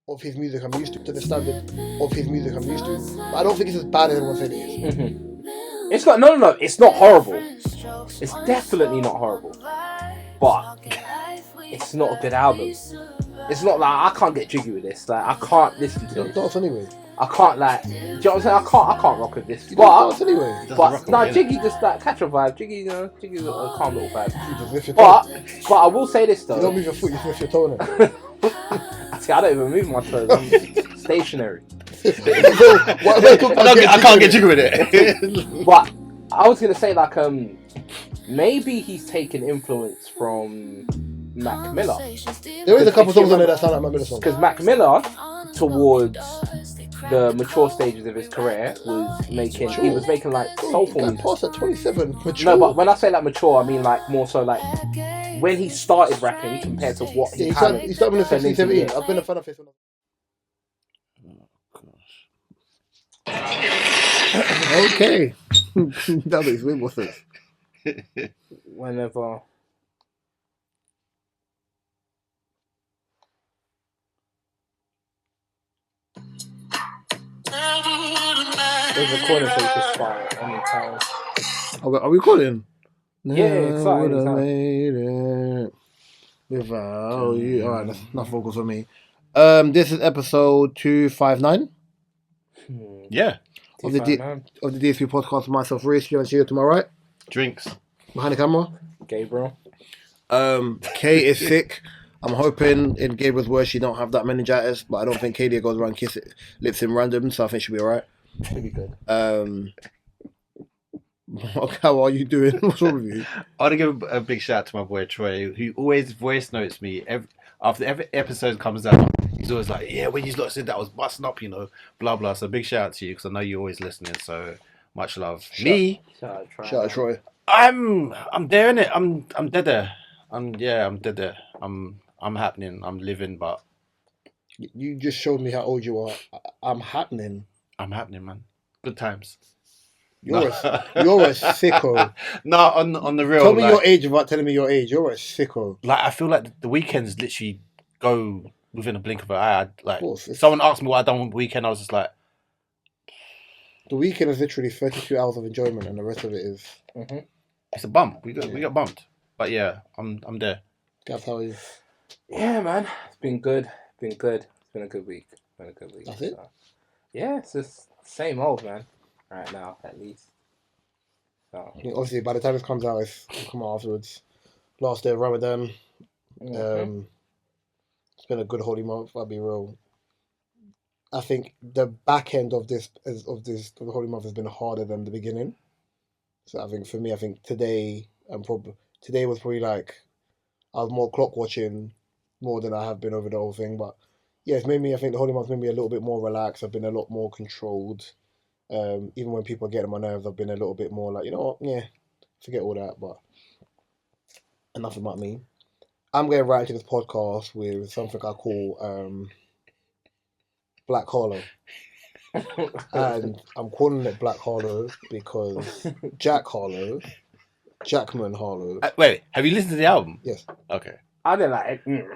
of his music I'm used to the standard of his music I'm used to. But I don't think it's as bad as everyone said it is. It's not. No. It's not horrible. It's definitely not horrible. But it's not a good album. It's not like I can't get jiggy with this. Like I can't listen to it. Dance anyway. I can't like. Do you know what I'm saying? I can't rock with this. You don't dance anyway. But no, Jiggy just like catch a vibe. Jiggy's a calm little vibe. But I will say this though. You don't move your foot. You lift your toe in it. See, I don't even move my toes. I'm stationary. I can't get jiggy with it. But I was gonna say like maybe he's taken influence from Mac Miller. There is a couple songs on there that sound like Mac Miller songs. Because Mac Miller, towards the mature stages of his career, was making like soulful music. Past at 27, mature. No, but when I say like mature, I mean like more so like when he started rapping compared to what he started when he was 16, 17. I've been a fan of his. Okay. That makes way more sense. Whenever. There's a corner so you can spy anytime. Are we recording? Yeah, exciting. Made it without you. Alright, that's enough vocals for me. This is episode 259. Yeah. Of the DSP podcast. Myself, Reese, you and Shia to my right. Drinks. Behind the camera. Gabriel. Kay is sick. I'm hoping in Gabriel's words she don't have that meningitis, but I don't think Kadia goes around kissing lips in random, so I think she'll be alright. She'll be good. How are you doing? What's wrong with you? I want to give a big shout out to my boy Troy, who always voice notes me after every episode comes out. He's always like, "Yeah, when you lot said that, I was busting up, blah blah." So big shout out to you because I know you're always listening. So much love. Shout out Troy. I'm there in it. I'm dead there. I'm dead there. I'm happening. I'm living, but you just showed me how old you are. I'm happening. I'm happening, man. Good times. You're a sicko. No, on the real. Tell me your age without telling me your age. You're a sicko. Like I feel like the weekends literally go within a blink of an eye. Like if someone asked me what I done on the weekend, I was just like, the weekend is literally 32 hours of enjoyment, and the rest of it is. Mm-hmm. It's a bump. We got bumped, but yeah, I'm there. Gav, how are you? Yeah, man. It's been good. It's been a good week. That's it? Yeah, it's just same old, man. Right now, at least. So. Obviously, by the time this comes out, it'll come out afterwards. Last day of Ramadan. Mm-hmm. It's been a good holy month. I'll be real. I think the back end of the holy month has been harder than the beginning. So I think for me, today was probably like I was more clock watching more than I have been over the whole thing. But yeah, it's made me. I think the holy month made me a little bit more relaxed. I've been a lot more controlled. Even when people get on my nerves, I've been a little bit more like, you know what, yeah, forget all that, but enough about me. I'm going right into this podcast with something I call Black Harlow. And I'm calling it Black Harlow because Jackman Harlow. Wait, have you listened to the album? Yes. Okay. I didn't like it.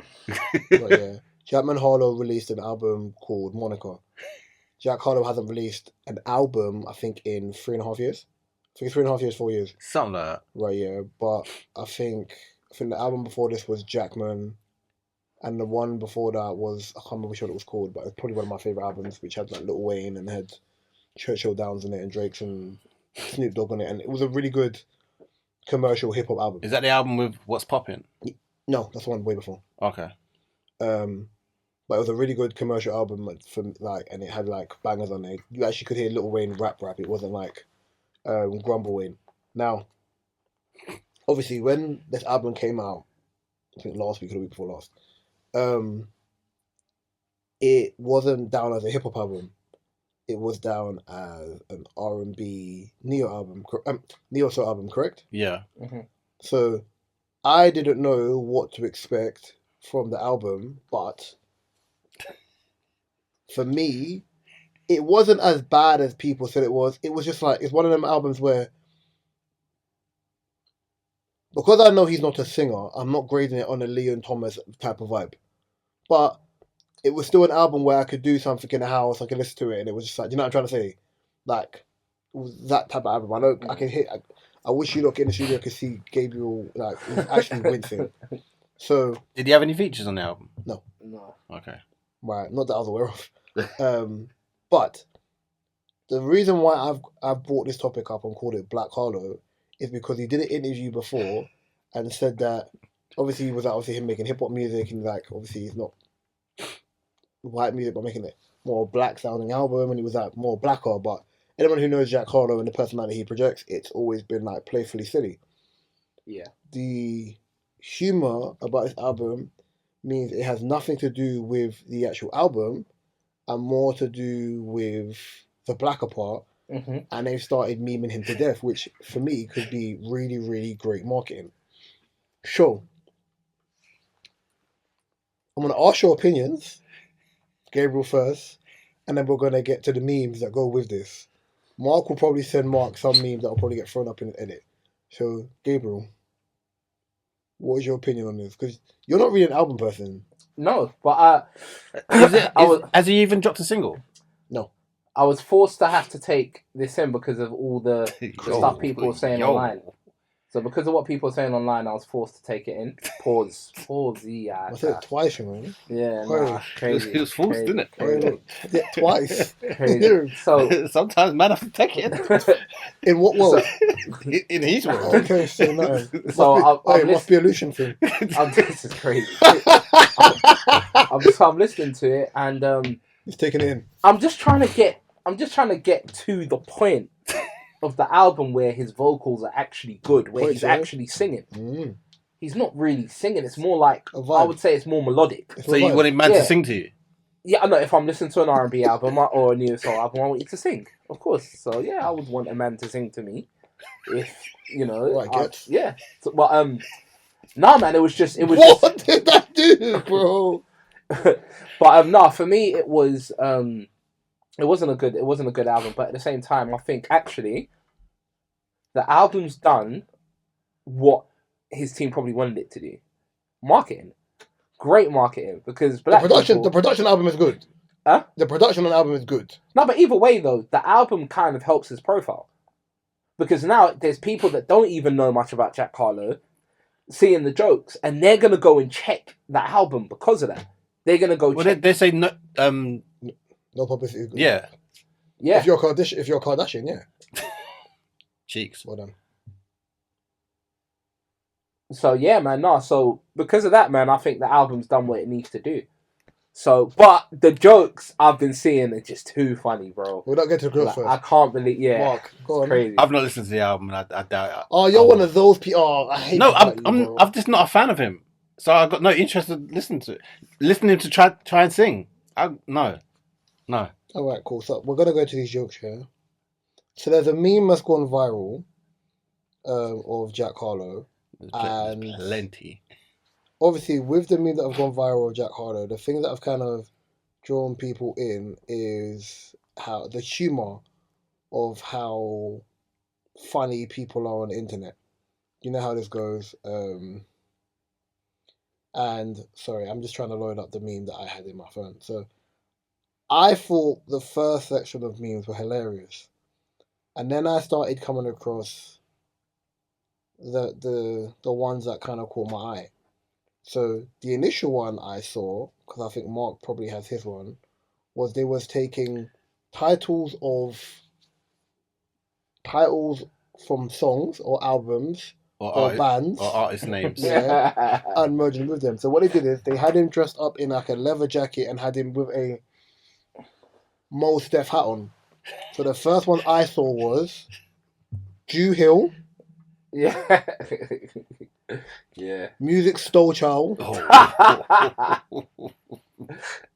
But yeah, Jackman Harlow released an album called Monica. Jack Harlow hasn't released an album, I think, in 3.5 years. I think 3.5 years, 4 years. Something like that. Right, yeah. But I think the album before this was Jackman, and the one before that was, I can't remember which one it was called, but it's probably one of my favourite albums, which had like Lil Wayne and had Churchill Downs in it and Drake's and Snoop Dogg on it, and it was a really good commercial hip hop album. Is that the album with What's Poppin'? No, that's the one way before. Okay. But it was a really good commercial album and it had like bangers on it. You actually could hear Lil Wayne rap. It wasn't like Grumble Wayne. Now, obviously, when this album came out, I think last week or the week before last, it wasn't down as a hip hop album. It was down as an R&B neo album, neo soul album, correct? Yeah. Mm-hmm. So I didn't know what to expect from the album, but for me, it wasn't as bad as people said it was. It was just like, it's one of them albums where, because I know he's not a singer, I'm not grading it on a Leon Thomas type of vibe. But it was still an album where I could do something in the house, I could listen to it, and it was just like, you know what I'm trying to say? Like, it was that type of album. I know I can hit. I wish you look in the studio could see Gabriel, like, he was actually wincing. So, did he have any features on the album? No. Okay. Right, not that I was aware of. But the reason why I've brought this topic up and called it Black Harlow is because he did an interview before and said that obviously he was like, obviously him making hip hop music, and like obviously he's not white music but making it more black sounding album, and he was like more blacker. But anyone who knows Jack Harlow and the personality he projects, it's always been like playfully silly. Yeah. The humor about this album means it has nothing to do with the actual album and more to do with the blacker part. Mm-hmm. And they've started memeing him to death, which for me could be really, really great marketing. Sure. I'm going to ask your opinions, Gabriel first, and then we're going to get to the memes that go with this. Mark will probably send Mark some memes that will probably get thrown up in the edit. So, Gabriel, what is your opinion on this? Because you're not really an album person. No, but has he even dropped a single? No. I was forced to have to take this in because of all the stuff people were saying online. So because of what people were saying online, I was forced to take it in. Pause. Yeah. I said it twice, you know. Yeah, nah, crazy. It was forced, didn't it? Crazy. Yeah, twice. Crazy. So sometimes man have to take it. In what world? In his world. Okay, so no. So it must be a Lucian thing. This is crazy. I'm listening to it and he's taking it in. I'm just trying to get to the point of the album where his vocals are actually good, where he's actually singing. Mm. He's not really singing. It's more like, I would say it's more melodic. So you want a man to sing to you? Yeah, I know. If I'm listening to an R&B album or a neo soul album, I want you to sing, of course. So yeah, I would want a man to sing to me, if you know. Yeah. So, but nah, man, it was What did that do, bro? But nah, for me, it was It wasn't a good album, but at the same time, I think actually the album's done what his team probably wanted it to do. Marketing. Great marketing, because the production album is good. Huh? The production on the album is good. No, but either way though, the album kind of helps his profile. Because now there's people that don't even know much about Jack Harlow seeing the jokes, and they're gonna go and check that album because of that. They're gonna go check. They say no no publicity is good. Yeah. Yeah. If you're Kardashian, yeah. Cheeks. Well done. So yeah, man, so because of that, man, I think the album's done what it needs to do. So, but the jokes I've been seeing are just too funny, bro. We'll not get to the girls first. I can't believe, Mark, go on. Crazy. I've not listened to the album, and I doubt it. Oh, you're one of those people. Oh, I hate. No, I'm just not a fan of him. So I got no interest in listening to try and sing. No. All right, cool. So we're gonna go to these jokes here. So there's a meme that's gone viral of Jack Harlow, and plenty. Obviously, with the meme that have gone viral of Jack Harlow, the thing that have kind of drawn people in is how the humor of how funny people are on the internet. You know how this goes. And sorry, I'm just trying to load up the meme that I had in my phone. So I thought the first section of memes were hilarious, and then I started coming across the ones that kind of caught my eye. So the initial one I saw, because I think Mark probably has his one, was they was taking titles from songs or albums or bands or artist names, yeah, and merging with them. So what they did is they had him dressed up in like a leather jacket and had him with a Mos Def hat on. So the first one I saw was Jew Hill. Yeah. Yeah. Music Stole Child.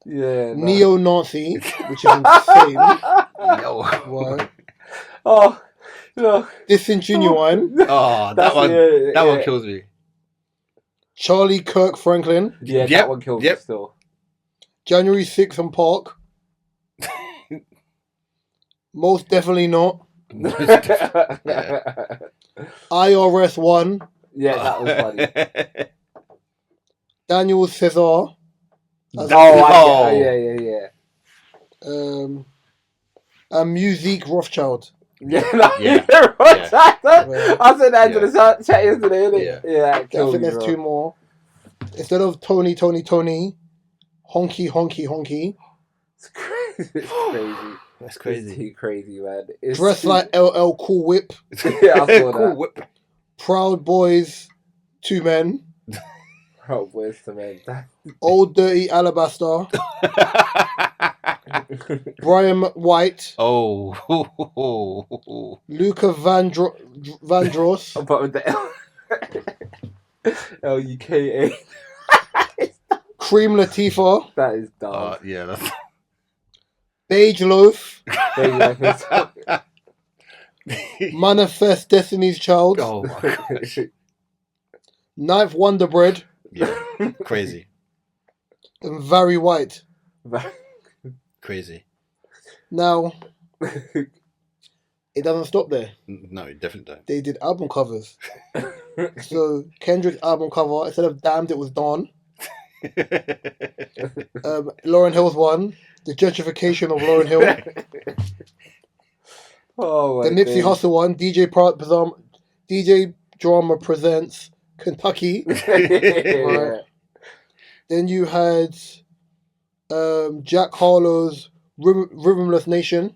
Yeah. Neo-Nazi, which is insane. Right. Oh, no. Disingenuine. Oh, that one kills me. Charlie Kirk Franklin. Yeah, that one kills me still. January 6th and Park. Most definitely not. IRS 1. Yeah, that was funny. Daniel Cesar. Yeah. Musique Rothschild. Yeah, Yeah. I said that to the chat yesterday, innit? Yeah, I think there's two more. Instead of Tony, Honky. It's crazy. That's crazy. It's too crazy, man. Dress like LL Cool Whip. Yeah, I saw Cool that. whip. Proud Boys, 2 Men. Bro, where's the man? Old Dirty Alabaster. Brian White. Oh. Luca Vandross. But with the Luka. Cream Latifah. That is dumb. Yeah, that's... Beige Loaf. Manifest Destiny's Child. Oh my gosh. Ninth Wonder Bread. Yeah, crazy. And Very White. Crazy. Now, it doesn't stop there. No, you definitely don't. They did album covers. So Kendrick's album cover, instead of Damned, it was Dawn. Lauryn Hill's one, The Gentrification of Lauryn Hill. Oh, the Nipsey Hussle one, DJ Drama Presents Kentucky. Right. Then you had Jack Harlow's Rhythmless Nation.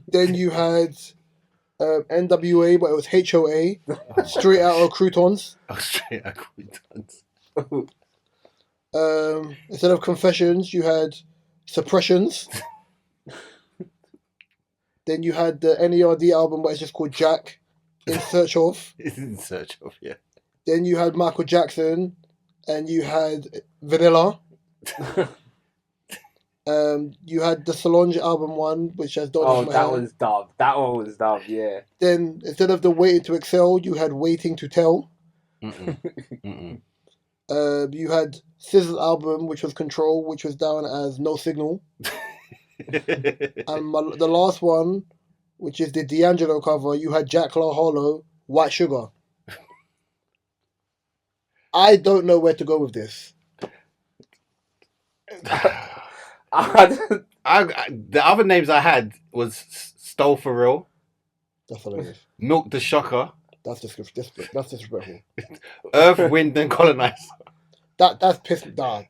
Then you had NWA, but it was HOA. Straight Out of Croutons. Oh, straight out of Croutons. Instead of Confessions, you had Suppressions. Then you had the NERD album, but it's just called Jack. In Search Of. In Search Of, yeah. Then you had Michael Jackson, and you had Vanilla. You had the Solange album one, which has Donna. Oh, that was dumb. That one was dumb, yeah. Then, instead of the Waiting to Excel, you had Waiting to Tell. You had SZA's album, which was Control, which was down as No Signal. And the last one, which is the D'Angelo cover, you had Jack La Harlow, White Sugar. I don't know where to go with this. The other names I had was Stole For Real. That's hilarious. Milk the Shocker. That's disrespectful. Earth, Wind and Colonizer. That's pissed down.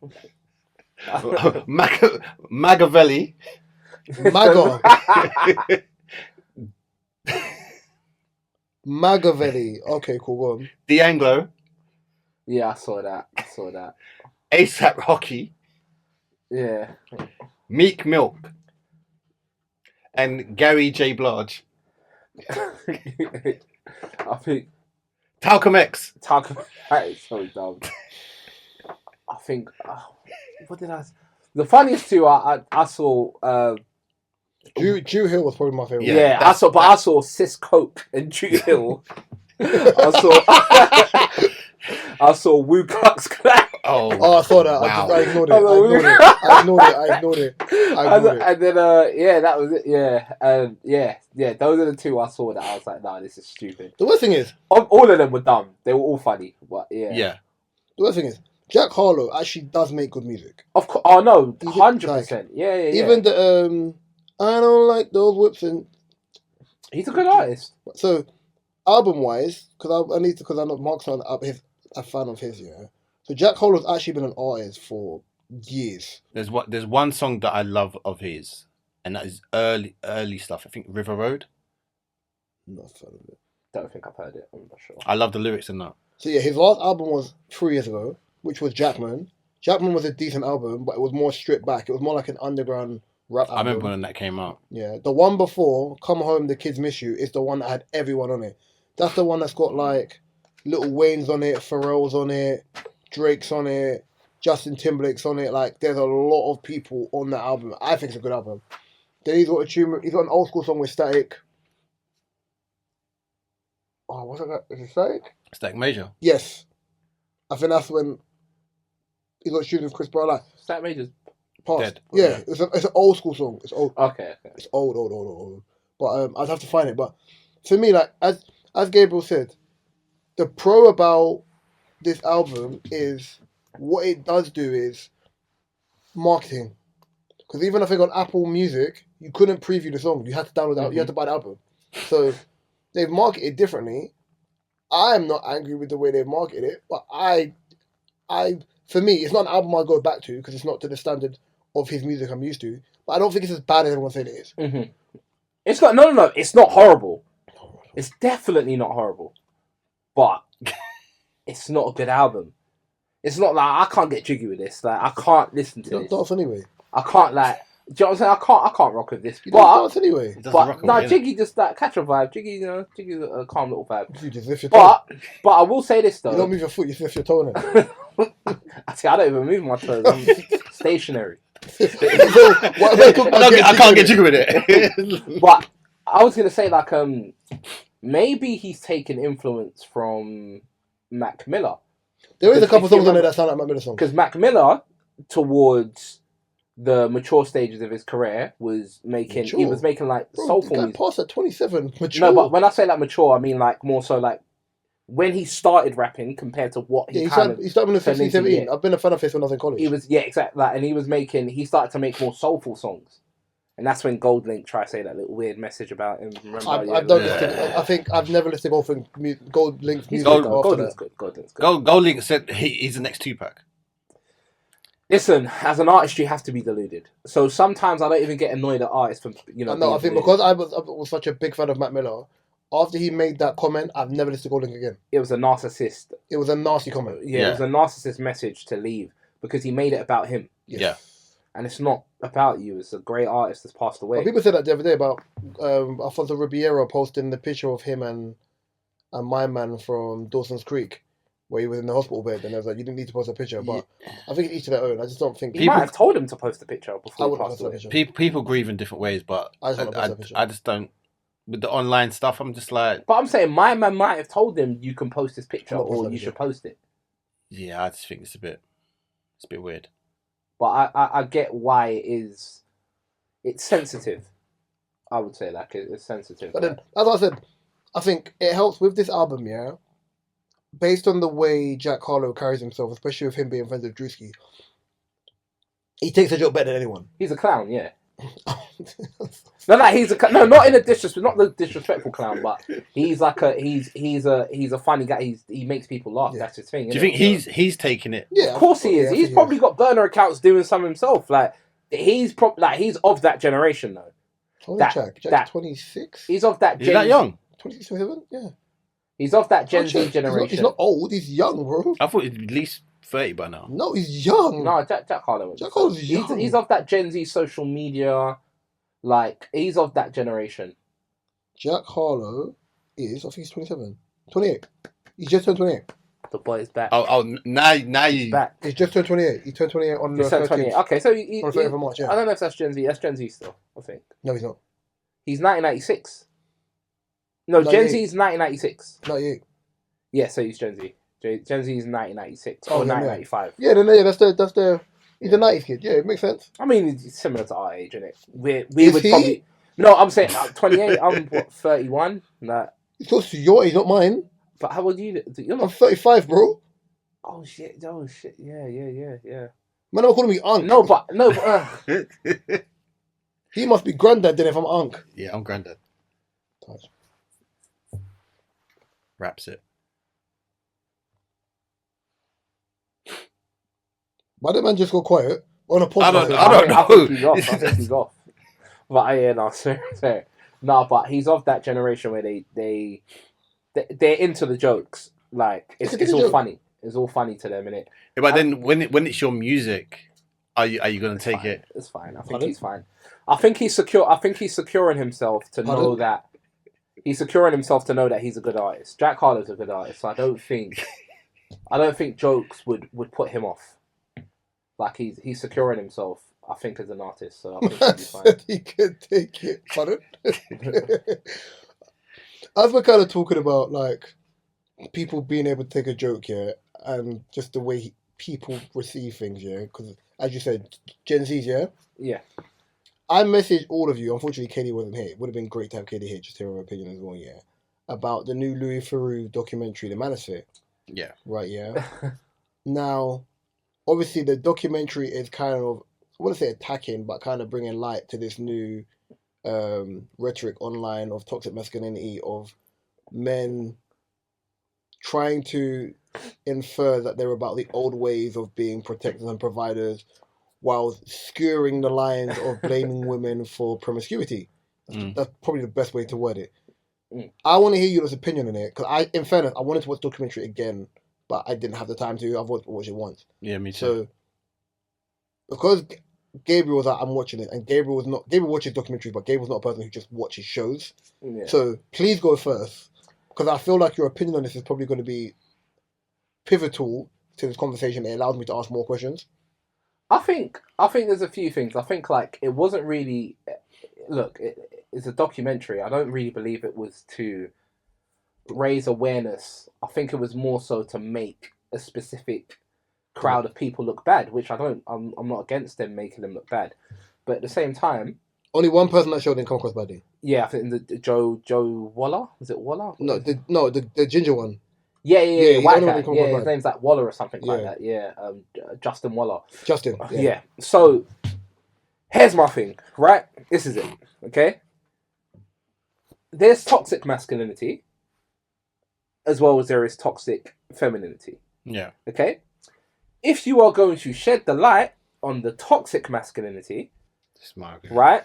Magavelli. Maga. Magavelli. Okay, cool. Go on. D'Angelo. Yeah, I saw that. ASAP Hockey. Yeah. Meek Milk. And Gary J. Blige. I think Talcum X. That is so dumb. I think what did I? The funniest two I saw. Drew Hill was probably my favorite. Yeah, I saw Sis Coke and Drew Hill. I saw Wu Klux Klan. Oh, I saw that. Wow. I ignored it. And then that was it. Yeah. Those are the two I saw that I was like, nah, this is stupid. The worst thing is, all of them were dumb. They were all funny, but yeah. Yeah. The worst thing is, Jack Harlow actually does make good music. Of course. Oh no, 100%. Yeah. Even the I don't like those whips, and he's a good artist. So album wise, because I'm not Mark's a fan of his, yeah. So Jack Harlow's actually been an artist for years. There's one song that I love of his, and that is early stuff. I think River Road. Not a fan of it. Don't think I've heard it. I'm not sure. I love the lyrics in that. So yeah, his last album was 3 years ago, which was Jackman. Jackman was a decent album, but it was more stripped back. It was more like an underground rap album. I remember when that came out. Yeah, the one before, Come Home, The Kids Miss You, is the one that had everyone on it. That's the one that's got like Lil Wayne's on it, Pharrell's on it, Drake's on it, Justin Timberlake's on it. Like, there's a lot of people on that album. I think it's a good album. Then he's got an old school song with Static. Oh, what's that? Is it Static? Static Major. Yes. I think that's when he got shooting with Chris Brown. Like, Static Major's past. Dead. Yeah, it's an old school song. It's old. Okay. It's old. But I'd have to find it. But for me, like, as Gabriel said, the pro about this album is what it does do is marketing. Because even I think on Apple Music, you couldn't preview the song. You had to download it. You had to buy the album. So they've marketed differently. I'm not angry with the way they've marketed it, but for me, it's not an album I go back to because it's not to the standard of his music I'm used to. But I don't think it's as bad as everyone saying it is. Mm-hmm. It's got no. It's not horrible. It's definitely not horrible, but it's not a good album. It's not like I can't get jiggy with this. Like I can't listen to this. Dance anyway. I can't like. Do you know what I'm saying? I can't rock with this. You don't dance anyway. But no, Jiggy just like catch a vibe. Jiggy's a calm little vibe. You just lift your toe. But I will say this though. You don't move your foot. You lift your toe now. I don't even move my toes. I'm stationary. I can't get jiggy with it. But I was gonna say like maybe he's taken influence from Mac Miller. There is a couple songs on there that sound like Mac Miller songs. Because Mac Miller, towards the mature stages of his career, was making like soulful music. Past at 27, mature. No, but when I say like mature, I mean like more so like when he started rapping compared to what he started when he was 16, 17. I've been a fan of his when I was in college. Exactly that, and he started to make more soulful songs. And that's when Gold Link tried to say that little weird message about him. Remember? I think I've never listened to Gold Link's music. Gold Link's good. Gold Link said he's the next Tupac. Listen, as an artist, you have to be deluded. So sometimes I don't even get annoyed at artists for No, I think because I was such a big fan of Mac Miller. After he made that comment, I've never listened to Gold Link again. It was a narcissist. It was a nasty comment. Yeah, it was a narcissist message to leave because he made it about him. Yeah. And it's not about you. It's a great artist that's passed away. Well, people said that the other day about Alfonso Ribeiro posting the picture of him and my man from Dawson's Creek, where he was in the hospital bed, and I was like, you didn't need to post a picture, but I think it's each to their own. I just don't think... He might have told him to post a picture before he passed away. People grieve in different ways, but I just don't... With the online stuff, I'm just like... But I'm saying my man might have told him you can post this picture or you should post it. Yeah, I just think it's a bit weird. But I get why it's sensitive. I would say like it's sensitive. But then, as I said, I think it helps with this album, yeah. Based on the way Jack Harlow carries himself, especially with him being friends with Drewski, he takes a joke better than anyone. He's a clown, yeah. He's not in a not the disrespectful clown, but he's like he's a funny guy. He makes people laugh. Yeah. That's his thing. Do you think he's taking it? Yeah, of course he is. He's probably got burner accounts doing some himself. Like he's of that generation though. Jack's 26. He's of that. He's that young. 27. Yeah. He's of that Gen Z generation. He's not old. He's young, bro. I thought he's at least 30 by now. No, he's young. No, Jack Harlow. Jack Harlow's young. He's of that Gen Z social media. Like, he's of that generation. Jack Harlow is, I think he's 27. 28. He's just turned 28. The boy is back. Oh, now he's back. He's just turned 28. He turned 28 on the 28. Okay, so on the 30th of March, yeah. I don't know if that's Gen Z. That's Gen Z still, I think. No, he's not. He's 1996. No, 98. Gen Z is 1996. 98. Yeah, so he's Gen Z. Gen Z is 1996 or 1995. Yeah, that's the. He's a 90s kid. Yeah, it makes sense. I mean, it's similar to our age, isn't it? We would probably. No, I'm saying 28. I'm 31. Nah. It's close to your age, not mine. But how old are you? You're not... I'm 35, bro. Oh shit! Yeah. Man, I'm calling me Unc. No, but he must be granddad then if I'm Unc. Yeah, I'm granddad. Touch. Wraps it. Why did man just go quiet on a podcast? I don't know. I think he's off. But sorry. No, but he's of that generation where they're into the jokes. Like it's all funny. It's all funny to them, innit? Yeah, but then when it's your music, are you gonna take it? It's fine. I think he's fine. I think he's secure. I think he's securing himself to know that he's a good artist. Jack Harlow's a good artist. So I don't think jokes would put him off. Like he's securing himself, I think, as an artist. So I think he'll be fine. He could take it. Pardon? As we're kind of talking about like people being able to take a joke, yeah, and just the way people receive things, yeah, because as you said, Gen Z's, yeah. Yeah. I messaged all of you. Unfortunately, Katie wasn't here. It would have been great to have Katie here, just to hear her opinion as well, yeah, about the new Louis Theroux documentary, The Manosphere. Yeah. Right, yeah. Now, obviously the documentary is kind of, I wouldn't say attacking, but kind of bringing light to this new rhetoric online of toxic masculinity, of men trying to infer that they're about the old ways of being protectors and providers, while skewering the lines of blaming women for promiscuity. That's probably the best way to word it. I want to hear your opinion on it, because in fairness, I wanted to watch the documentary again, but I didn't have the time to. I've watched it once. Yeah, me too. So, because Gabriel was like, I'm watching it, and Gabriel watches documentaries, but Gabriel's not a person who just watches shows. Yeah. So please go first, because I feel like your opinion on this is probably going to be pivotal to this conversation. It allows me to ask more questions. I think there's a few things. I think like it wasn't really. Look, it's a documentary. I don't really believe it was to raise awareness. I think it was more so to make a specific crowd of people look bad, which I'm not against them making them look bad, but at the same time, only one person that show didn't come across badly. Yeah, I think the Joe Waller, was it Waller? No, the ginger one. Yeah, white guy. guy. Yeah, his name's like Waller or something like that. Yeah, Justin Waller. Justin. Yeah. So here's my thing, right? This is it. Okay. There's toxic masculinity, as well as there is toxic femininity. Yeah. Okay. If you are going to shed the light on the toxic masculinity, right,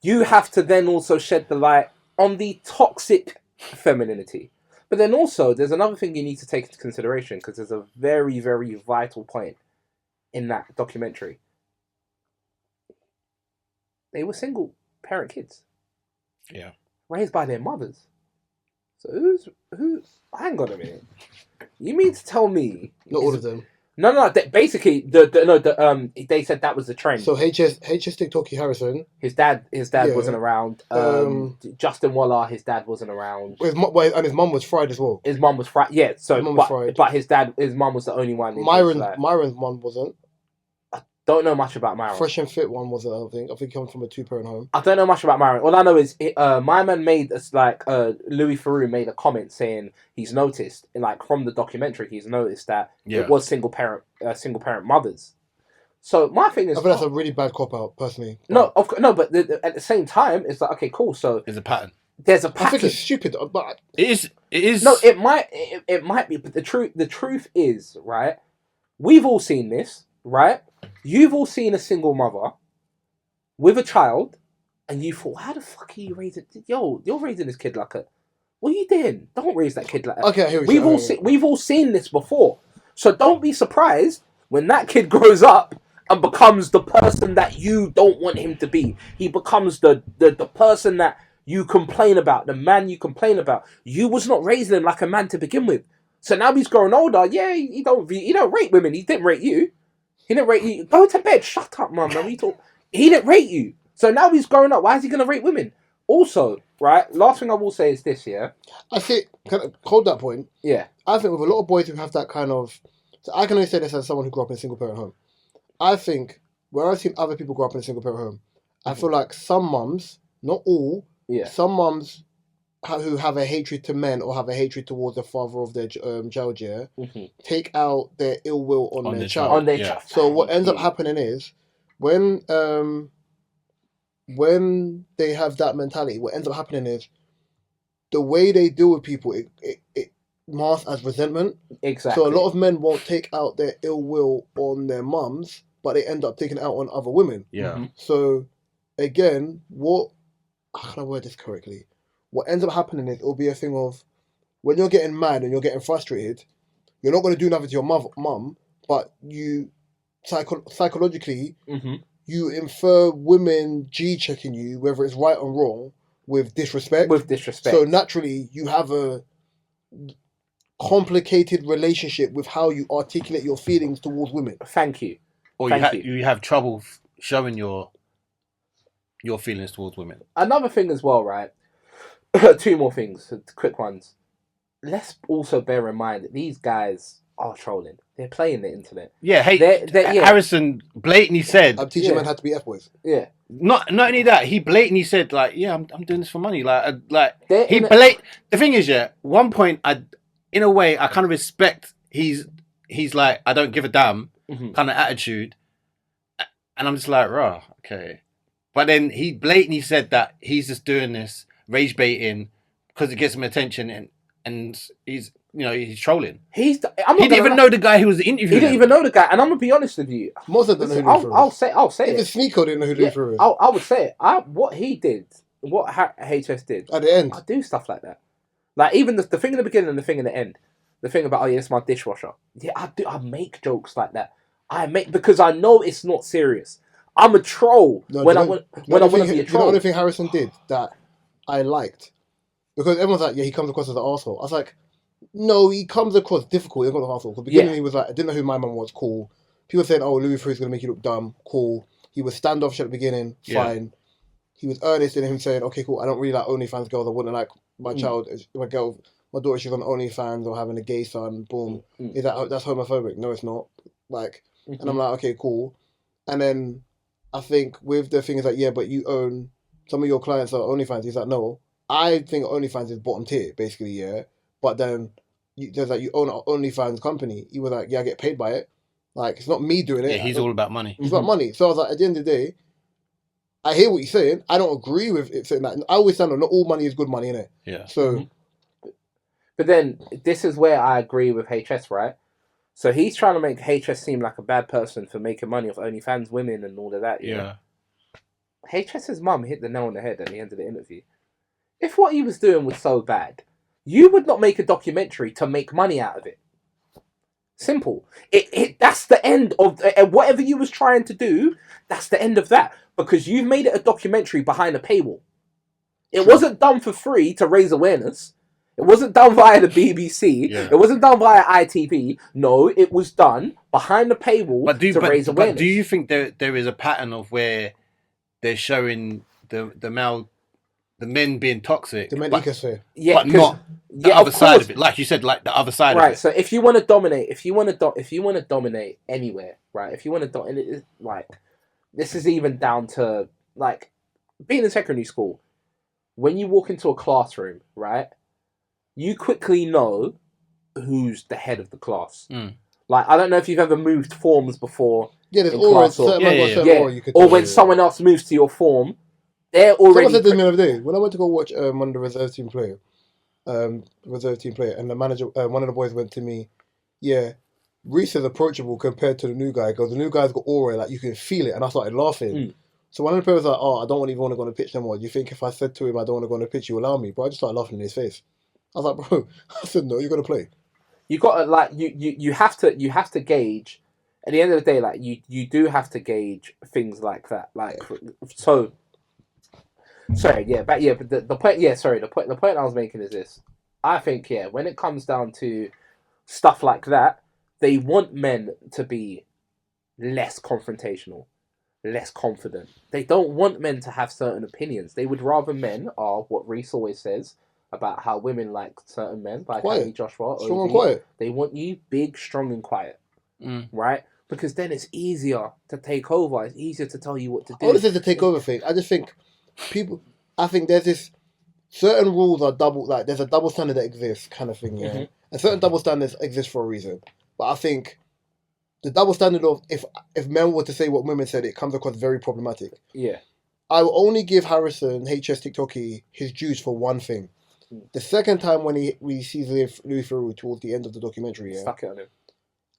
you have to then also shed the light on the toxic femininity. But then also, there's another thing you need to take into consideration, because there's a very, very vital point in that documentary. They were single parent kids. Yeah. Raised by their mothers. So who? Hang on a minute. You mean to tell me? Not all of them. No. Basically, they said that was the trend. So HS TikToky Harrison. His dad wasn't around. Justin Waller, his dad wasn't around. And his mum was fried as well. His mum was fried. Yeah. So, his mum was fried. But his mum was the only one. Myron's mum wasn't. Don't know much about Myron. Fresh and Fit one wasn't. I think he comes from a 2-parent home. I don't know much about Myron. All I know is my man made us Louis Theroux made a comment saying he's noticed from the documentary he's noticed that it was single parent mothers. So my thing is, I think that's a really bad cop out personally. No, but at the same time it's like, okay, cool. So there's a pattern. There's a pattern. I think it's stupid, but it is. No, it might be, but the truth is, right? We've all seen this, right? You've all seen a single mother with a child, and you thought, how the fuck are you raising? Yo, you're raising this kid like a... What are you doing? Don't raise that kid like that. Okay, we've all seen this before. So don't be surprised when that kid grows up and becomes the person that you don't want him to be. He becomes the person that you complain about, the man you complain about. You was not raising him like a man to begin with. So now he's growing older. Yeah, he don't rate women. He didn't rate you. He didn't rate you. Go to bed. Shut up, mum. He didn't rate you. So now he's growing up. Why is he going to rate women? Also, right, last thing I will say is this, yeah? I think, can I hold that point? Yeah. I think with a lot of boys who have that kind of... So I can only say this as someone who grew up in a single-parent home. I think, when I've seen other people grow up in a single-parent home, I feel like some mums, not all, some mums who have a hatred to men or have a hatred towards the father of their child, take out their ill will on their child. On their child. So what ends up happening is, when they have that mentality, what ends up happening is, the way they deal with people, it masks as resentment. Exactly. So a lot of men won't take out their ill will on their mums, but they end up taking it out on other women. Yeah. Mm-hmm. So, again, how can I word this correctly? What ends up happening is it'll be a thing of, when you're getting mad and you're getting frustrated, you're not going to do nothing to your mum, but you, psychologically, you infer women G-checking you, whether it's right or wrong, with disrespect. So naturally, you have a complicated relationship with how you articulate your feelings towards women. Thank you. Or you have trouble showing your feelings towards women. Another thing as well, right? 2 more things, quick ones. Let's also bear in mind that these guys are trolling. They're playing the internet. Yeah, Harrison blatantly said... I'm teaching men how to be F-boys. Yeah. Not only that, he blatantly said, I'm doing this for money. The thing is, one point, in a way, I kind of respect, he's like, I don't give a damn. kind of attitude. And I'm just like, rah, okay. But then he blatantly said that he's just doing this rage baiting because it gets him attention, and he's trolling. He didn't even know the guy who was interviewing. He didn't even know the guy, and I'm gonna be honest with you. Most of them know who Louis Theroux is. I'll say even it. Sneeko didn't know who Louis Theroux is. I would say it. What he did, what HS did At the end, I do stuff like that. Like even the thing in the beginning and the thing in the end. The thing about it's my dishwasher. Yeah, I do. I make jokes like that. Because I know it's not serious. I'm a troll when I want to be a troll. You know the only thing Harrison did that I liked? Because everyone's like, yeah, he comes across as an arsehole. I was like, no, he comes across difficult. He comes across arsehole. Because beginning he was like, I didn't know who my mum was, cool. People saying, oh, Louis Theroux is going to make you look dumb, cool. He was standoffish at the beginning, fine. He was earnest in him saying, okay, cool, I don't really like OnlyFans girls. I wouldn't like my child, my daughter, she's on OnlyFans or having a gay son, boom. Is that's homophobic? No, it's not. Like, and I'm like, okay, cool. And then I think with the thing is like, yeah, but you own, some of your clients are OnlyFans. He's like, no, I think OnlyFans is bottom tier, basically, yeah. But then there's like, you own an OnlyFans company. He was like, yeah, I get paid by it. Like, it's not me doing it. Yeah, he's all about money. It's about money. So I was like, at the end of the day, I hear what you're saying. I don't agree with it saying that. I always stand on not all money is good money, innit? Yeah. So, but then this is where I agree with HS, right? So he's trying to make HS seem like a bad person for making money off OnlyFans women and all of that. Yeah. HS's mum hit the nail on the head at the end of the interview. If what he was doing was so bad, you would not make a documentary to make money out of it. Simple. That's the end of whatever you was trying to do. That's the end of that, because you've made it a documentary behind a paywall. It wasn't done for free to raise awareness. It wasn't done via the BBC. Yeah. It wasn't done via ITV. No, it was done behind the paywall to raise awareness. But do you think there is a pattern of where they're showing the men being toxic, the men ecosphere, but not the other side of it, like you said, like the other side of it. Right. So if you want to dominate, if you want to dominate anywhere, right? If you want to like, this is even down to like being in secondary school. When you walk into a classroom, right, you quickly know who's the head of the class. Like, I don't know if you've ever moved forms before. Yeah, there's always or when someone else moves to your form, they're already. Someone said this the other day when I went to go watch one of the reserve team play, and the manager, one of the boys went to me, yeah, Reece is approachable compared to the new guy because the new guy's got aura, like you can feel it, and I started laughing. So one of the players was like, oh, I don't even want to go on a pitch no more. Do you think if I said to him I don't want to go on a pitch, you allow me? But I just started laughing in his face. I was like, bro, I said no, you're gonna play. You gotta like you have to gauge. At the end of the day, like you do have to gauge things like that. Like so. Sorry, yeah, but the point, the point I was making is this. I think when it comes down to stuff like that, they want men to be less confrontational, less confident. They don't want men to have certain opinions. They would rather men are what Reece always says about how women like certain men, like Andy Joshua. Strong and quiet. They want you big, strong and quiet, right? Because then it's easier to take over. It's easier to tell you what to do. All this is the takeover thing. I just think I think there's this certain rules are double, like there's a double standard that exists kind of thing, yeah. And certain double standards exist for a reason. But I think the double standard of if men were to say what women said, it comes across very problematic. Yeah. I will only give Harrison, HS TikToky, his dues for one thing. The second time when we see Louis Theroux towards the end of the documentary, stuck it on him.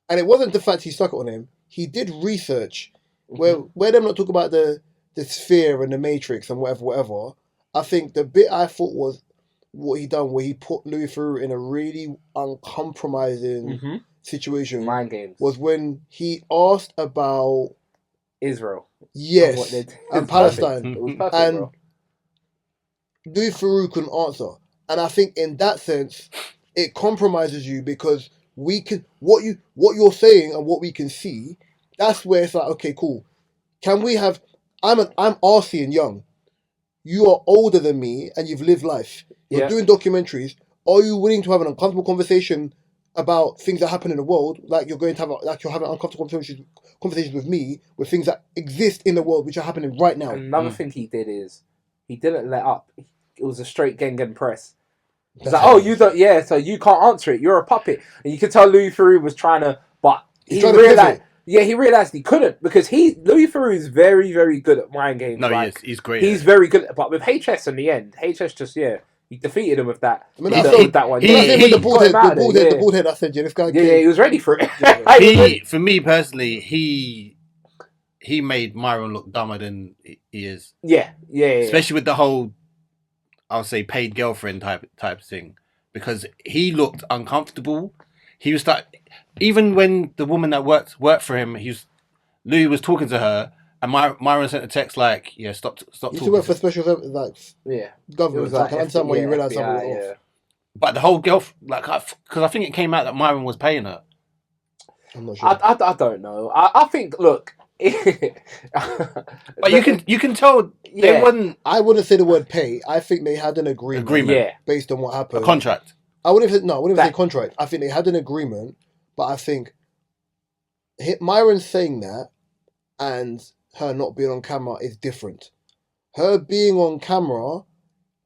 And it wasn't the fact he stuck it on him. He did research where them not talk about the sphere and the matrix and whatever. I think the bit I thought was what he done, where he put Louis Theroux in a really uncompromising situation. Mind games. Was when he asked about Israel. Yes. And Palestine. It was perfect, and bro. Louis Theroux couldn't answer. And I think in that sense, it compromises you because we can what you're saying and what we can see, that's where it's like, okay, cool. Can we have I'm arsey and young. You are older than me and you've lived life. You're doing documentaries. Are you willing to have an uncomfortable conversation about things that happen in the world? Like you're going to have you're having uncomfortable conversations with me with things that exist in the world which are happening right now. Another thing he did is he didn't let up. It was a straight Gengen press. He's like, oh, you don't, so you can't answer it. You're a puppet. And you could tell Louis Theroux was trying to, but he realized, Yeah, he realised he couldn't because Louis Theroux is very, very good at mind games. No, like, he is. He's great. He's very good, but with HS in the end, HS just he defeated him with that. I mean, with that one. When I say with the bald head, I said, yeah, this guy. Yeah, he was ready for it. For me personally, he made Myron look dumber than he is. Yeah. Especially with the whole, I'll say, paid girlfriend type thing, because he looked uncomfortable. He was even when the woman that worked for him, Louis was talking to her, and Myron sent a text like, "Yeah, stop talking." You work for special government. I can understand why you realise something was off. But the whole because I think it came out that Myron was paying her. I'm not sure. I don't know. I think look. But you can tell they wouldn't. I wouldn't say the word pay. I think they had an agreement. Based on what happened. A contract. I wouldn't say contract. I think they had an agreement, but I think Myron saying that and her not being on camera is different. Her being on camera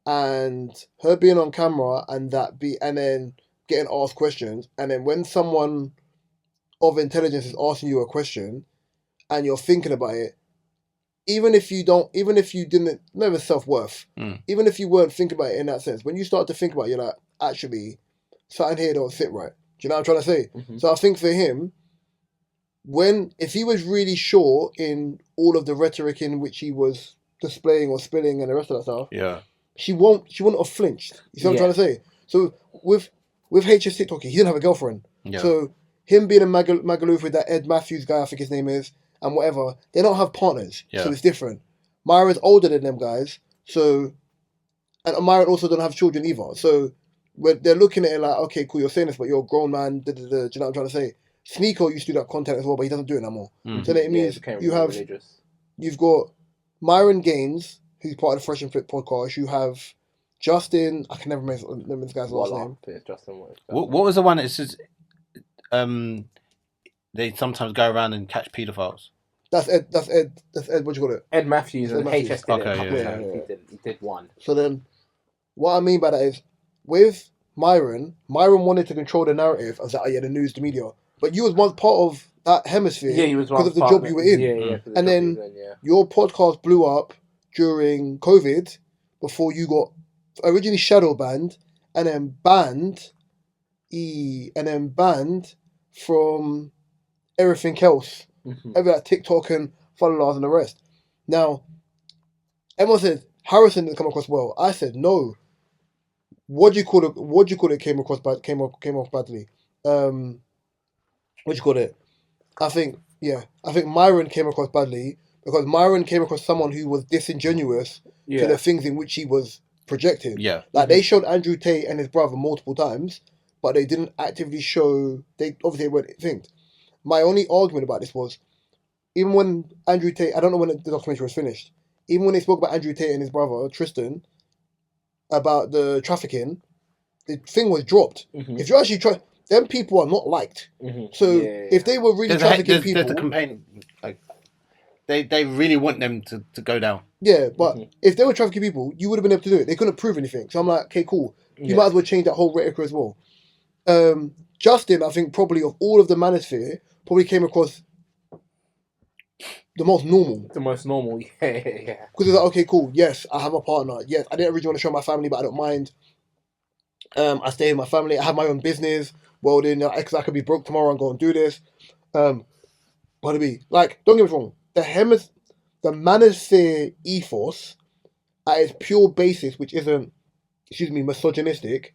and then getting asked questions, and then when someone of intelligence is asking you a question and you're thinking about it, even if you didn't, never self-worth, even if you weren't thinking about it in that sense, when you start to think about it, you're like, actually, something here don't sit right. Do you know what I'm trying to say? Mm-hmm. So I think for him, if he was really sure in all of the rhetoric in which he was displaying or spilling and the rest of that stuff, she wouldn't have flinched. You see what I'm trying to say? So with HS TikTok, he didn't have a girlfriend. Yeah. So him being a Magaluf with that Ed Matthews guy, I think his name is, and whatever, they don't have partners. Yeah. So it's different. Myron's older than them guys, and Myron also don't have children either. So they're looking at it like, okay, cool, you're saying this, but you're a grown man. Do you know what I'm trying to say? Sneeko used to do that content as well, but he doesn't do it no more. Mm-hmm. So that means you've got Myron Gaines, who's part of the Fresh and Fit podcast. You have Justin. I can never remember this guy's last name. Justin. What was the one that says they sometimes go around and catch paedophiles? That's Ed. What do you call it? Ed Matthews and HS did He did one. So then, what I mean by that is, with Myron wanted to control the narrative of the news, the media. But you was once part of that hemisphere because of the job you were in. And then your podcast blew up during COVID before you got originally shadow banned and then banned from everything else. Mm-hmm. Every like TikTok and followers and the rest. Now, everyone said Harrison didn't come across well. I said no. What do you call it? Came off badly. What do you call it? I think Myron came across badly because Myron came across someone who was disingenuous to the things in which he was projecting. Yeah. Like they showed Andrew Tate and his brother multiple times, but they didn't actively show. They obviously weren't think. My only argument about this was, even when Andrew Tate, I don't know when the documentary was finished, even when they spoke about Andrew Tate and his brother, Tristan, about the trafficking, the thing was dropped. Mm-hmm. If you actually try, them people are not liked. Mm-hmm. So if they were really trafficking people... There's a campaign, like, they really want them to go down. Yeah, but if they were trafficking people, you would have been able to do it. They couldn't prove anything. So I'm like, okay, cool. You might as well change that whole rhetoric as well. Justin, I think probably of all of the Manosphere, probably came across the most normal. Yeah. Because it's like, okay, cool, yes, I have a partner. Yes, I didn't really want to show my family, but I don't mind. I stay with my family. I have my own business. Well, then, because I could be broke tomorrow and go and do this. But don't get me wrong. The Manosphere ethos, at its pure basis, which isn't, misogynistic,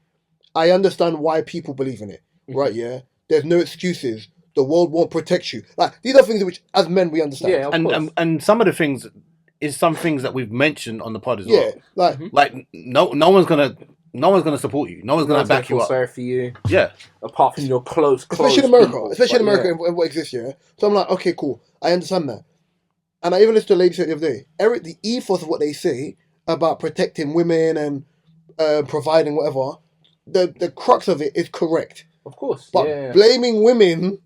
I understand why people believe in it. Right, yeah? There's no excuses. The world won't protect you. Like, these are things which, as men, we understand. Yeah, and some of the things is some things that we've mentioned on the pod as well. Yeah, like no one's gonna support you. No one's gonna back you up. Sorry for you. Yeah. Apart from your close especially in America, and what exists here. So I'm like, okay, cool. I understand that. And I even listened to a lady say the other day, the ethos of what they say about protecting women and providing whatever, the crux of it is correct. Of course. But blaming women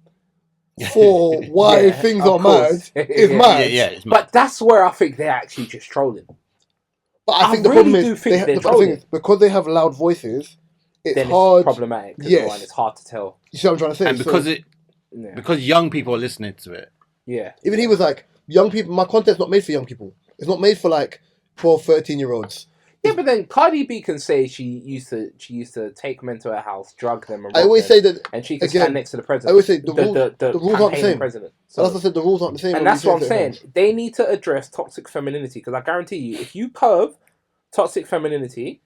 for why things are mad is mad. Yeah, it's mad. But that's where I think they're actually just trolling. But I think the problem is because they have loud voices, it's hard. Problematic. Yeah, it's hard to tell. You see what I'm trying to say? And because because young people are listening to it. Yeah. Even he was like, young people, my content's not made for young people. It's not made for like 12, 13-year-olds. Yeah, but then Cardi B can say she used to take men to her house, drug them, and I always say that, and she can again, stand next to the president. I always say the rules aren't the same. President. So that's what I said, the rules aren't the same. And that's what I'm saying. They need to address toxic femininity, because I guarantee you, if you curb toxic femininity,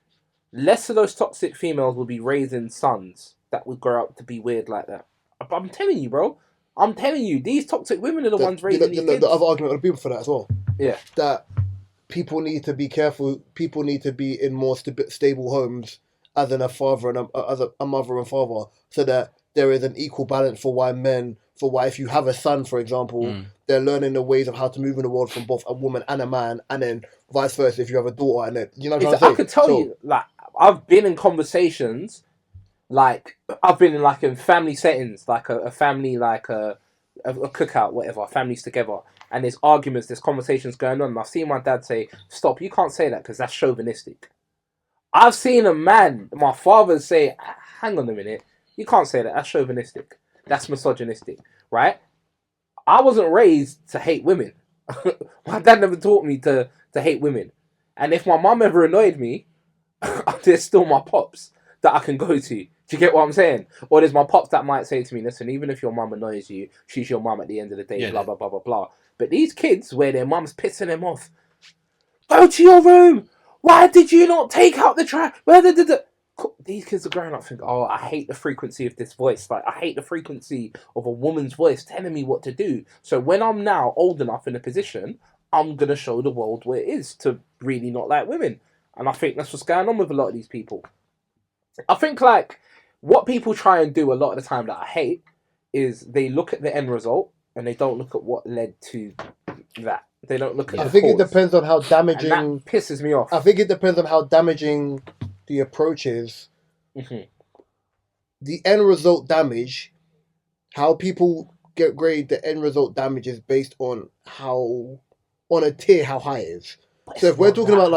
less of those toxic females will be raising sons that would grow up to be weird like that. I'm telling you, bro. I'm telling you, these toxic women are the ones raising these kids. The other argument of the people for that as well. Yeah. That people need to be careful. People need to be in more stable homes, as in a father and as a mother and father, so that there is an equal balance for why if you have a son, for example, they're learning the ways of how to move in the world from both a woman and a man, and then vice versa if you have a daughter. And then, you know what I'm saying? I could tell you, like, I've been in conversations, like, I've been in, like, in family settings, like a family, like a cookout, whatever, families together, and there's arguments, there's conversations going on, and I've seen my dad say, stop, you can't say that because that's chauvinistic. I've seen a man, my father, say, hang on a minute, you can't say that, that's chauvinistic, that's misogynistic, right? I wasn't raised to hate women. My dad never taught me to hate women. And if my mum ever annoyed me, there's still my pops that I can go to. Do you get what I'm saying? Or there's my pops that might say to me, listen, even if your mum annoys you, she's your mum at the end of the day, blah, blah, blah, blah, blah. But these kids, where their mum's pissing them off, go to your room! Why did you not take out the trash? These kids are growing up thinking, oh, I hate the frequency of this voice. Like, I hate the frequency of a woman's voice telling me what to do. So when I'm now old enough in a position, I'm going to show the world what it is to really not like women. And I think that's what's going on with a lot of these people. I think, like, what people try and do a lot of the time that I hate is they look at the end result and they don't look at what led to that. They don't look at the think cause. it depends on how damaging... And that pisses me off. I think it depends on how damaging the approach is. Mm-hmm. The end result damage, how people grade the end result damage is based on on a tier how high it is. So if we're talking about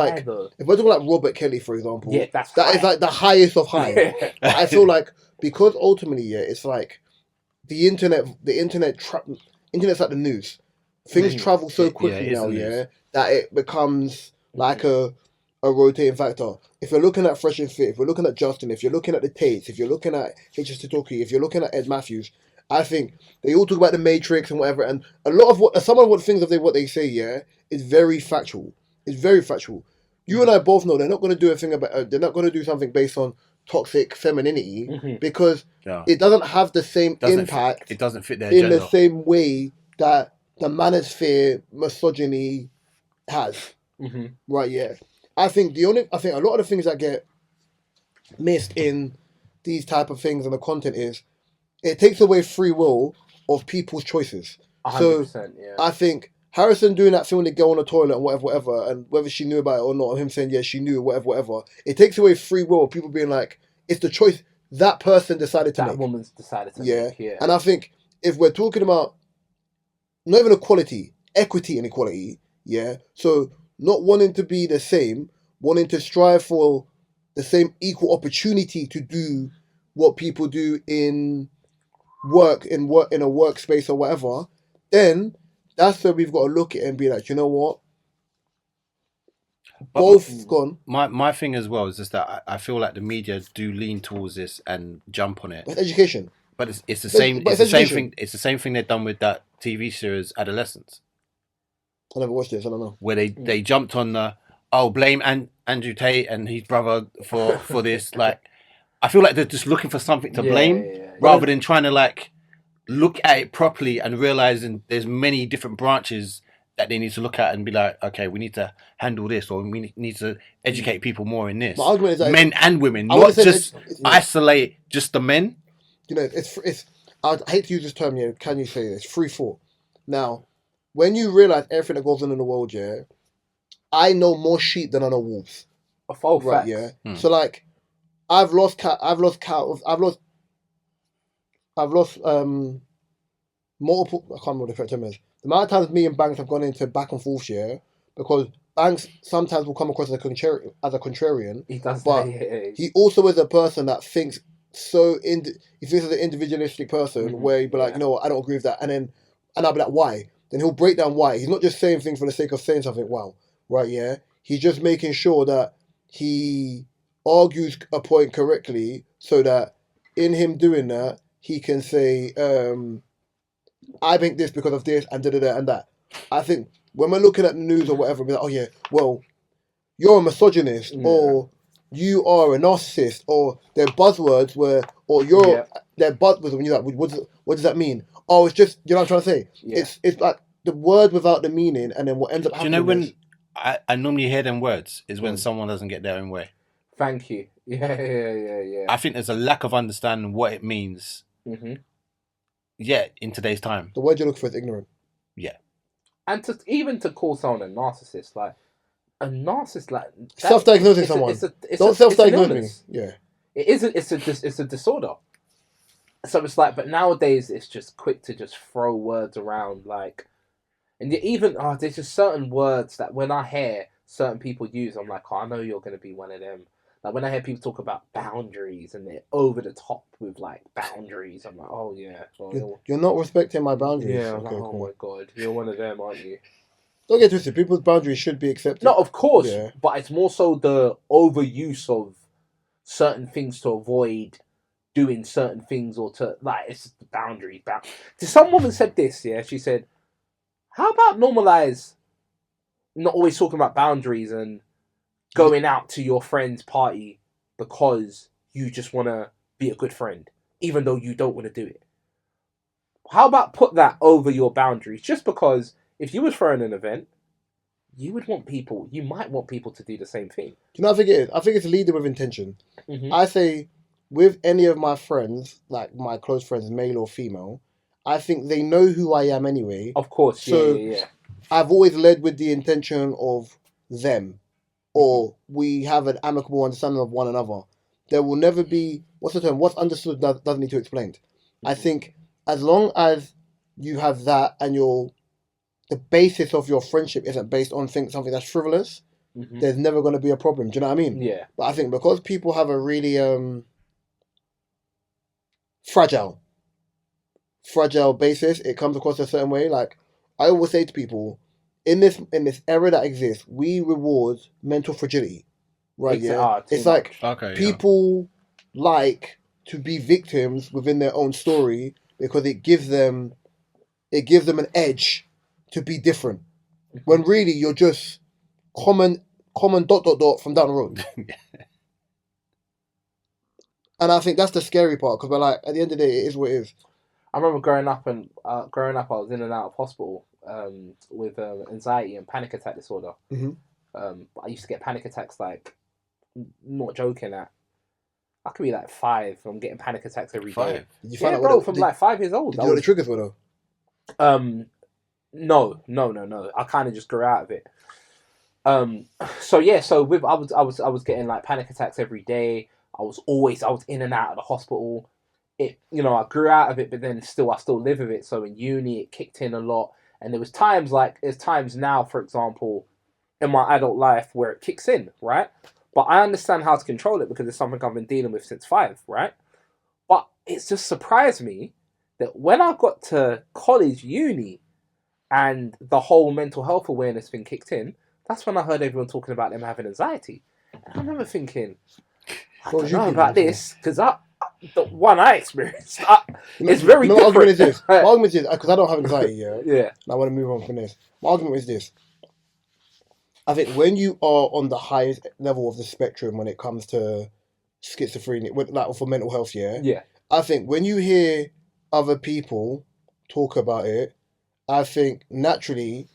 Robert Kelly, for example, that is like the highest of high. I feel like, because ultimately, it's like the internet's like the news. Things travel so quickly now, that it becomes like a rotating factor. If you're looking at Fresh and Fit, if you're looking at Justin, if you're looking at the Tates, if you're looking at H.S. Titoki, if you're looking at Ed Matthews, I think they all talk about the Matrix and whatever, and a lot of some of what things what they say, is very factual. It's very factual. You and I both know they're not going to do a thing about. They're not going to do something based on toxic femininity because it doesn't have the same impact. It doesn't fit their agenda in the same way that the manosphere misogyny has. Mm-hmm. Right? Yeah. I think a lot of the things that get missed in these type of things and the content is it takes away free will of people's choices. 100%, so I think Harrison doing that thing when they go on the toilet and whatever, and whether she knew about it or not, or him saying, yeah, she knew, whatever, it takes away free will of people being like, it's the choice that person decided to make. That woman's decided to make, yeah. And I think if we're talking about not even equality, equity and equality, so not wanting to be the same, wanting to strive for the same equal opportunity to do what people do in a workspace or whatever, then that's where we've got to look at it and be like, you know what? Both gone. My thing as well is just that I feel like the media do lean towards this and jump on it. It's education. But it's the same. It's the same thing. It's the same thing they've done with that TV series Adolescence. I never watched this. I don't know. Where they jumped on the blame Andrew Tate and his brother for this. Like, I feel like they're just looking for something to blame rather than trying to like look at it properly and realizing there's many different branches that they need to look at and be like, okay, we need to handle this, or we need to educate people more in this. My argument is that men and women, not just isolate just the men. You know, it's. I hate to use this term. Can you say this? Free thought. Now, when you realize everything that goes on in the world, I know more sheep than I know wolves. Right? Yeah. So like, I've lost multiple. I can't remember what the correct term is. The amount of times me and Banks have gone into back and forth because Banks sometimes will come across as a contrarian. He does, but he also is a person that thinks so he thinks as an individualistic person where he'd be like, you know what, I don't agree with that, and I'll be like, why? Then he'll break down why. He's not just saying things for the sake of saying something. Wow, right? Yeah, he's just making sure that he argues a point correctly, so that in him doing that, he can say, I think this because of this and da da da and that. I think when we're looking at the news or whatever, we're like, oh yeah, well, you're a misogynist or you are a narcissist or they're buzzwords or they're buzzwords when you're like, what does that mean? Oh, it's just, you know what I'm trying to say? Yeah. It's like the word without the meaning, and then what ends up happening. Do you know when I normally hear them words is when someone doesn't get their own way. Thank you. Yeah. I think there's a lack of understanding what it means. Mm-hmm. Yeah, in today's time. The word you look for is ignorant. Yeah. And to call someone a narcissist, like, a narcissist, like... Self-diagnosing someone. Don't self-diagnose me. Yeah. It's a disorder. So it's like, but nowadays it's just quick to just throw words around, like... And even, there's just certain words that when I hear certain people use, I'm like, I know you're going to be one of them. Like, when I hear people talk about boundaries and they're over the top with, like, boundaries, I'm like, oh, yeah. Well, you're not respecting my boundaries. Yeah, I'm like, oh, my God. You're one of them, aren't you? Don't get twisted. People's boundaries should be accepted. No, of course. Yeah. But it's more so the overuse of certain things to avoid doing certain things or to, like, it's just the boundaries. Some woman said this, yeah? She said, how about normalize not always talking about boundaries and going out to your friend's party because you just want to be a good friend, even though you don't want to do it? How about put that over your boundaries? Just because if you was throwing an event, you might want people to do the same thing. Do you know what I think it is? I think it's leading with intention. Mm-hmm. I say, with any of my friends, like my close friends, male or female, I think they know who I am anyway. Of course, so yeah. I've always led with the intention of them, or we have an amicable understanding of one another. There will never be, what's the term? What's understood doesn't need to be explained. Mm-hmm. I think as long as you have that and the basis of your friendship isn't based on something that's frivolous, mm-hmm. there's never going to be a problem. Do you know what I mean? Yeah. But I think because people have a really fragile basis, it comes across a certain way. Like, I always say to people, in this era that exists, we reward mental fragility, right? It's like people like to be victims within their own story because it gives them an edge to be different. When really you're just common ... from down the road. And I think that's the scary part, because we're like, at the end of the day, it is what it is. I remember growing up, I was in and out of hospital with anxiety and panic attack disorder. Mm-hmm. I used to get panic attacks, like, not joking, I could be like 5. I'm getting panic attacks every day. Did you find out from like 5 years old. Did you know what the triggers were though? No. I kind of just grew out of it. I was getting like panic attacks every day. I was in and out of the hospital. I grew out of it, but then I still live with it. So in uni, it kicked in a lot. And there's times now, for example, in my adult life where it kicks in, right? But I understand how to control it because it's something I've been dealing with since 5, right? But it's just surprised me that when I got to college, uni, and the whole mental health awareness thing kicked in, that's when I heard everyone talking about them having anxiety. And I remember thinking, I don't know about this, because the one I experienced, it's very different. My argument is, because I don't have anxiety, yeah. I want to move on from this. My argument is this. I think when you are on the highest level of the spectrum when it comes to schizophrenia, like for mental health, I think when you hear other people talk about it, I think naturally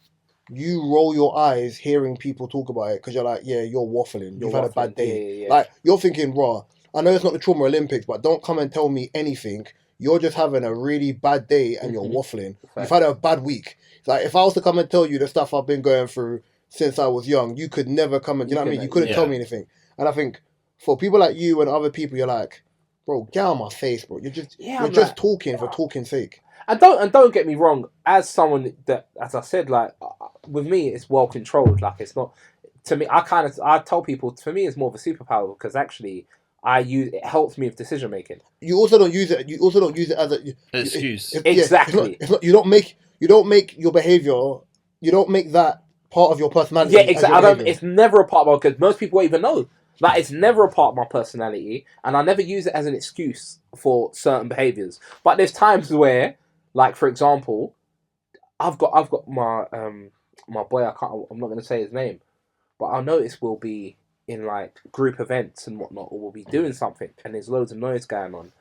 you roll your eyes hearing people talk about it because you're like, yeah, you're waffling. You've had a bad day. Yeah. Like, you're thinking, raw, I know it's not the Trauma Olympics, but don't come and tell me anything. You're just having a really bad day and you're waffling. You've had a bad week. It's like, if I was to come and tell you the stuff I've been going through since I was young, you could never come and, you know what I mean? You couldn't tell me anything. And I think for people like you and other people, you're like, bro, get out of my face, bro. You're just talking for talking's sake. And don't get me wrong, as someone that, as I said, like, with me, it's well controlled. Like, it's not, to me, I tell people, for me, it's more of a superpower because actually, it helps me with decision making. You also don't use it. You also don't use it as an excuse. Exactly. It's not. You don't make your behavior. You don't make that part of your personality. Yeah, exactly. It's never a part of because most people won't even know. Like, it's never a part of my personality, and I never use it as an excuse for certain behaviors. But there's times where, like, for example, I've got my my boy. I'm not going to say his name, but I notice we'll be in like group events and whatnot, or we'll be doing something, and there's loads of noise going on.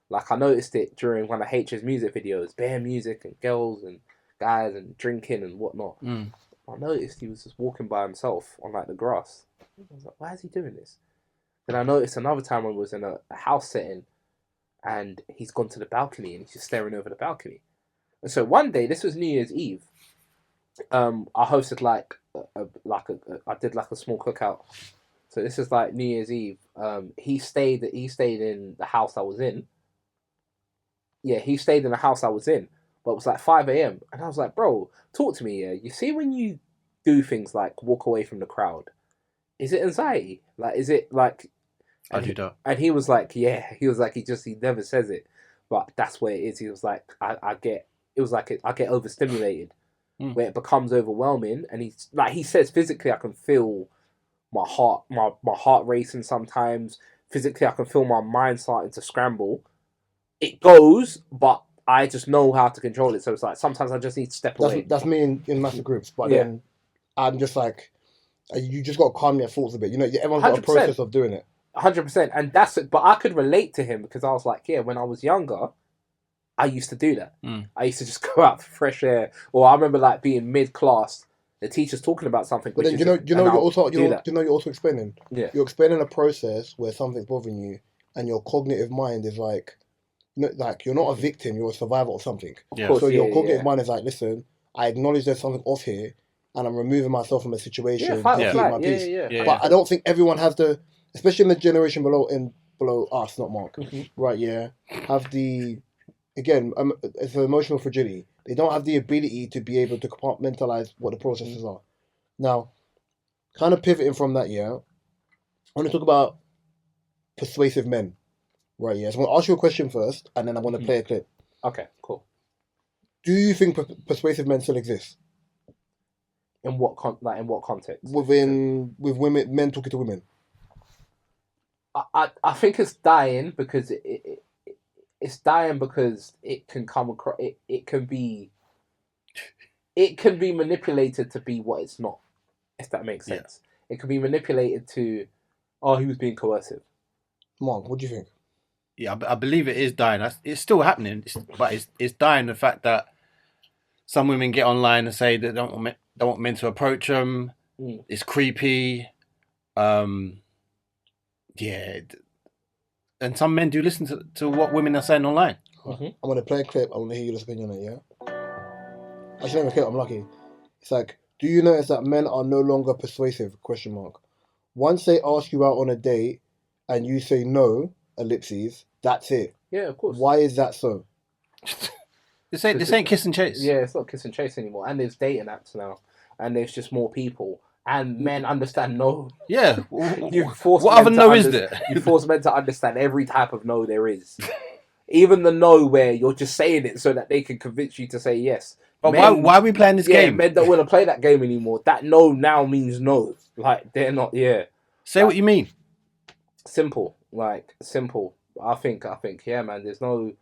Like, I noticed it during one of H's music videos, bare music and girls and guys and drinking and whatnot. I noticed he was just walking by himself on like the grass. I was like, why is he doing this? Then I noticed another time when we was in a house setting, and he's gone to the balcony and he's just staring over the balcony. And so one day, this was New Year's Eve. I hosted I did like a small cookout. So this is like New Year's Eve. He stayed in the house I was in. Yeah, he stayed in the house I was in. But it was like 5 a.m. And I was like, bro, talk to me, yeah? You see when you do things like walk away from the crowd, is it anxiety? Like, is it like... I do that. And he was like, yeah. He was like, he never says it. But that's where it is. He was like, I get overstimulated. Where it becomes overwhelming. And he says, physically, I can feel my heart racing sometimes. Physically, I can feel my mind starting to scramble. It goes, but I just know how to control it. So it's like, sometimes I just need to step away. That's me in massive groups. But then I'm just like, you just got to calm your thoughts a bit. You know, everyone's got a process of doing it. 100%. And that's it. But I could relate to him because I was like, yeah, when I was younger, I used to do that. I used to just go out for fresh air. Or I remember like being mid-class, the teacher's talking about something. But then you're also explaining. Yeah. You're explaining a process where something's bothering you, and your cognitive mind is like, like you're not a victim, you're a survivor of something. Yeah. So your cognitive mind is like, listen, I acknowledge there's something off here, and I'm removing myself from a situation to keep my peace. But I don't think everyone has the, especially in the generation below us, not Mark, right? Yeah, have the. Again, it's an emotional fragility. They don't have the ability to be able to compartmentalize what the processes are. Now, kind of pivoting from that, I want to talk about persuasive men, right? Yeah, so I'm going to ask you a question first, and then I'm going to play a clip. Okay, cool. Do you think persuasive men still exist? In what context? With women, men talking to women. I think it's dying because it's dying because it can come across. It can be manipulated to be what it's not. If that makes sense, it can be manipulated to, he was being coercive. Mark, what do you think? Yeah, I believe it is dying. It's still happening, but it's dying. The fact that some women get online and say they don't want men to approach them. It's creepy. And some men do listen to what women are saying online. I'm going to play a clip. I want to hear your opinion on it, yeah? Actually, never clip, I'm lucky. It's like, do you notice that men are no longer persuasive? ? Once they ask you out on a date and you say no, ellipses, that's it. Yeah, of course. Why is that so? This ain't kiss and chase. Yeah, it's not kiss and chase anymore. And there's dating apps now. And there's just more people. And men understand no. Yeah. What other no is there? You force men to understand every type of no there is. Even the no where you're just saying it so that they can convince you to say yes. But why are we playing this game? Men don't want to play that game anymore. That no now means no. Like, they're not, Say what you mean. Simple. I think, yeah, man, there's no...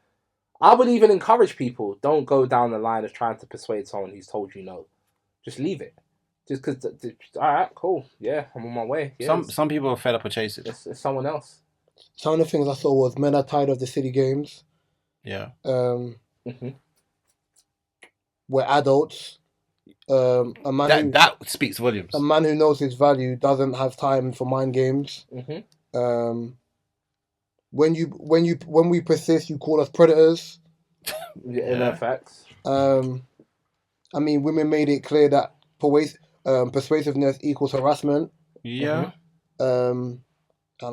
I would even encourage people, don't go down the line of trying to persuade someone who's told you no. Just leave it. Just because, all right, cool. Yeah, I'm on my way. Yeah, some people are fed up with chasing. It's someone else. Some of the things I saw was men are tired of the city games. Yeah. We're adults. A man that speaks volumes. A man who knows his value doesn't have time for mind games. When we persist, you call us predators. Yeah, facts. I mean, women made it clear that persuasiveness equals harassment. Yeah. And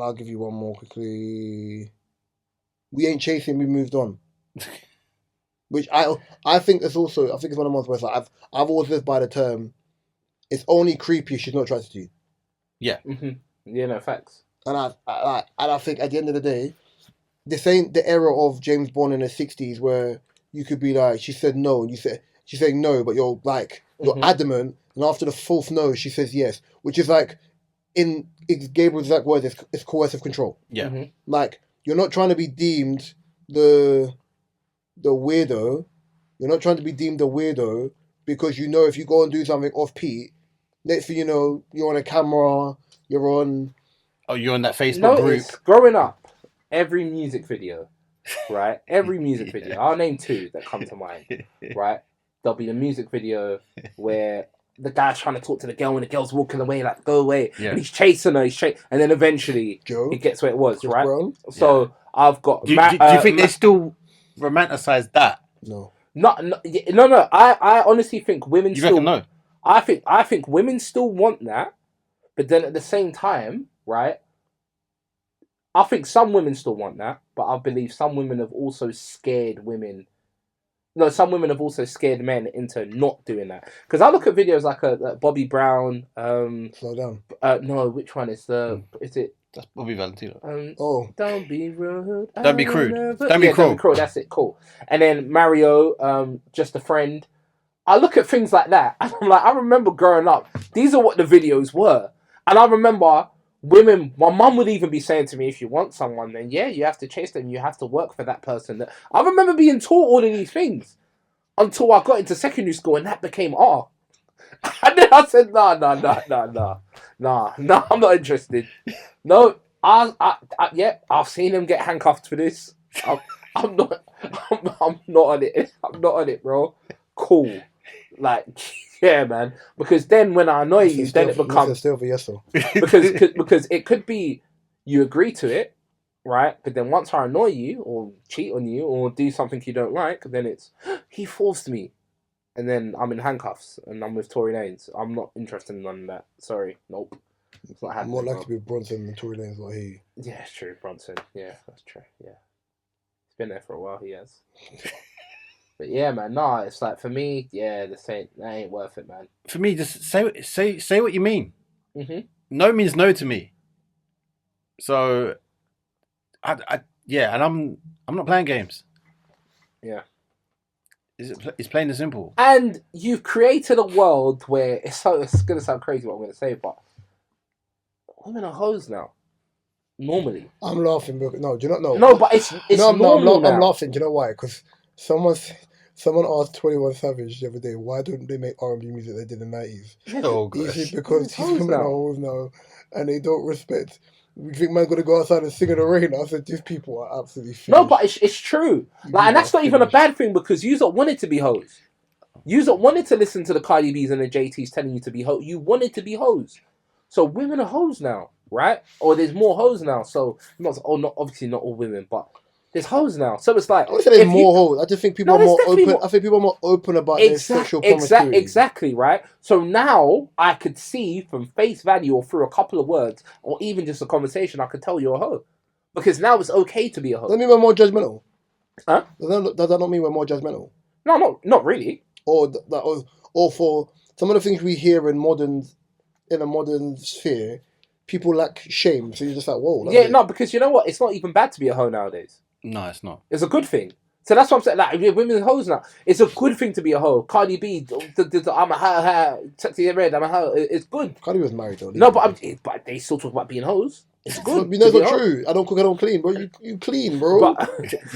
I'll give you one more quickly. We ain't chasing, we moved on. Which I think is also, I think it's one of the ones where I've always lived by the term, it's only creepy if she's not attracted to you. Yeah. Yeah, no, facts. And I think at the end of the day, this ain't the era of James Bond in the 60s where you could be like, she said no, and she's saying no, but you're adamant, and after the fourth no, she says yes, which is like, it's Gabriel's exact words, it's coercive control. Yeah. Mm-hmm. Like, you're not trying to be deemed the weirdo. You're not trying to be deemed the weirdo because you know if you go and do something off-peat, next thing you know, you're on a camera, you're on... Oh, you're on that Facebook group. Growing up, every music video, right? Every music video. I'll name two that come to mind, right? There'll be the music video where the guy's trying to talk to the girl and the girl's walking away, like, go away. Yeah. And he's chasing her, and then eventually he gets where it was, Chris right? Brown? So I've got... Do you think they still romanticize that? No. No. I honestly think women You reckon no? I think women still want that, but then at the same time, right? I think some women still want that, but I believe some women have also scared women. No, some women have also scared men into not doing that. Because I look at videos like Bobby Brown. Slow down. No, which one is the? Is it? That's Bobby Valentino. Don't be rude. Don't be crude. Don't be cruel. That's it. Cool. And then Mario, just a friend. I look at things like that, and I'm like, I remember growing up. These are what the videos were, and I remember women. My mum would even be saying to me, "If you want someone, then yeah, you have to chase them. You have to work for that person." I remember being taught all of these things until I got into secondary school, and that became art. And then I said, "Nah, I'm not interested." No, I've seen them get handcuffed for this. I'm not on it. I'm not on it, bro. Cool. Like, yeah, man. Because then when I annoy you, then it becomes... because it could be you agree to it, right? But then once I annoy you or cheat on you or do something you don't like, then it's, he forced me. And then I'm in handcuffs and I'm with Tory Lanez. I'm not interested in none of that. Sorry. Nope. It's not happening. More likely to be Bronson than Tory Lanez, like he. Yeah, it's true. Bronson. Yeah, that's true. Yeah. He's been there for a while, he has. But yeah, man, nah, it's like, for me, yeah, that ain't worth it, man. For me, just say what you mean. Mm-hmm. No means no to me. So, and I'm not playing games. Yeah. It's plain and simple. And you've created a world where it's going to sound crazy what I'm going to say, but women are hoes now. Normally. I'm laughing because do you not know? No, but it's normal now. I'm laughing. Do you know why? Because someone asked 21 Savage the other day, why don't they make R&B music they did in the 90s? Oh, gosh. Easy because these women are hoes now, and they don't respect. You think man's gonna go outside and sing in the rain? I said, these people are absolutely finished. No, but it's true. Like, and that's not even a bad thing because you don't wanted to be hoes. You don't wanted to listen to the Cardi B's and the JT's telling you to be hoes. You wanted to be hoes. So women are hoes now, right? Or there's more hoes now. So obviously not all women, but there's hoes now. So it's like, I don't say there's more hoes. I just think people are more open. I think people are more open about their sexual promiscuity. Exactly, right? So now I could see from face value or through a couple of words or even just a conversation, I could tell you're a hoe. Because now it's okay to be a hoe. Does that mean we're more judgmental? Huh? Does that not mean we're more judgmental? No, not really. Or for some of the things we hear in a modern sphere, people lack shame. So you're just like, whoa. No, because you know what? It's not even bad to be a hoe nowadays. No, it's not. It's a good thing. So that's what I'm saying. Like, women hoes now. It's a good thing to be a hoe. Cardi B, I'm a hoe, sexy red, I'm a hoe. It's good. Cardi was married though. No, but they still talk about being hoes. It's good. That's not true. I don't cook, I don't clean, bro. You clean, bro.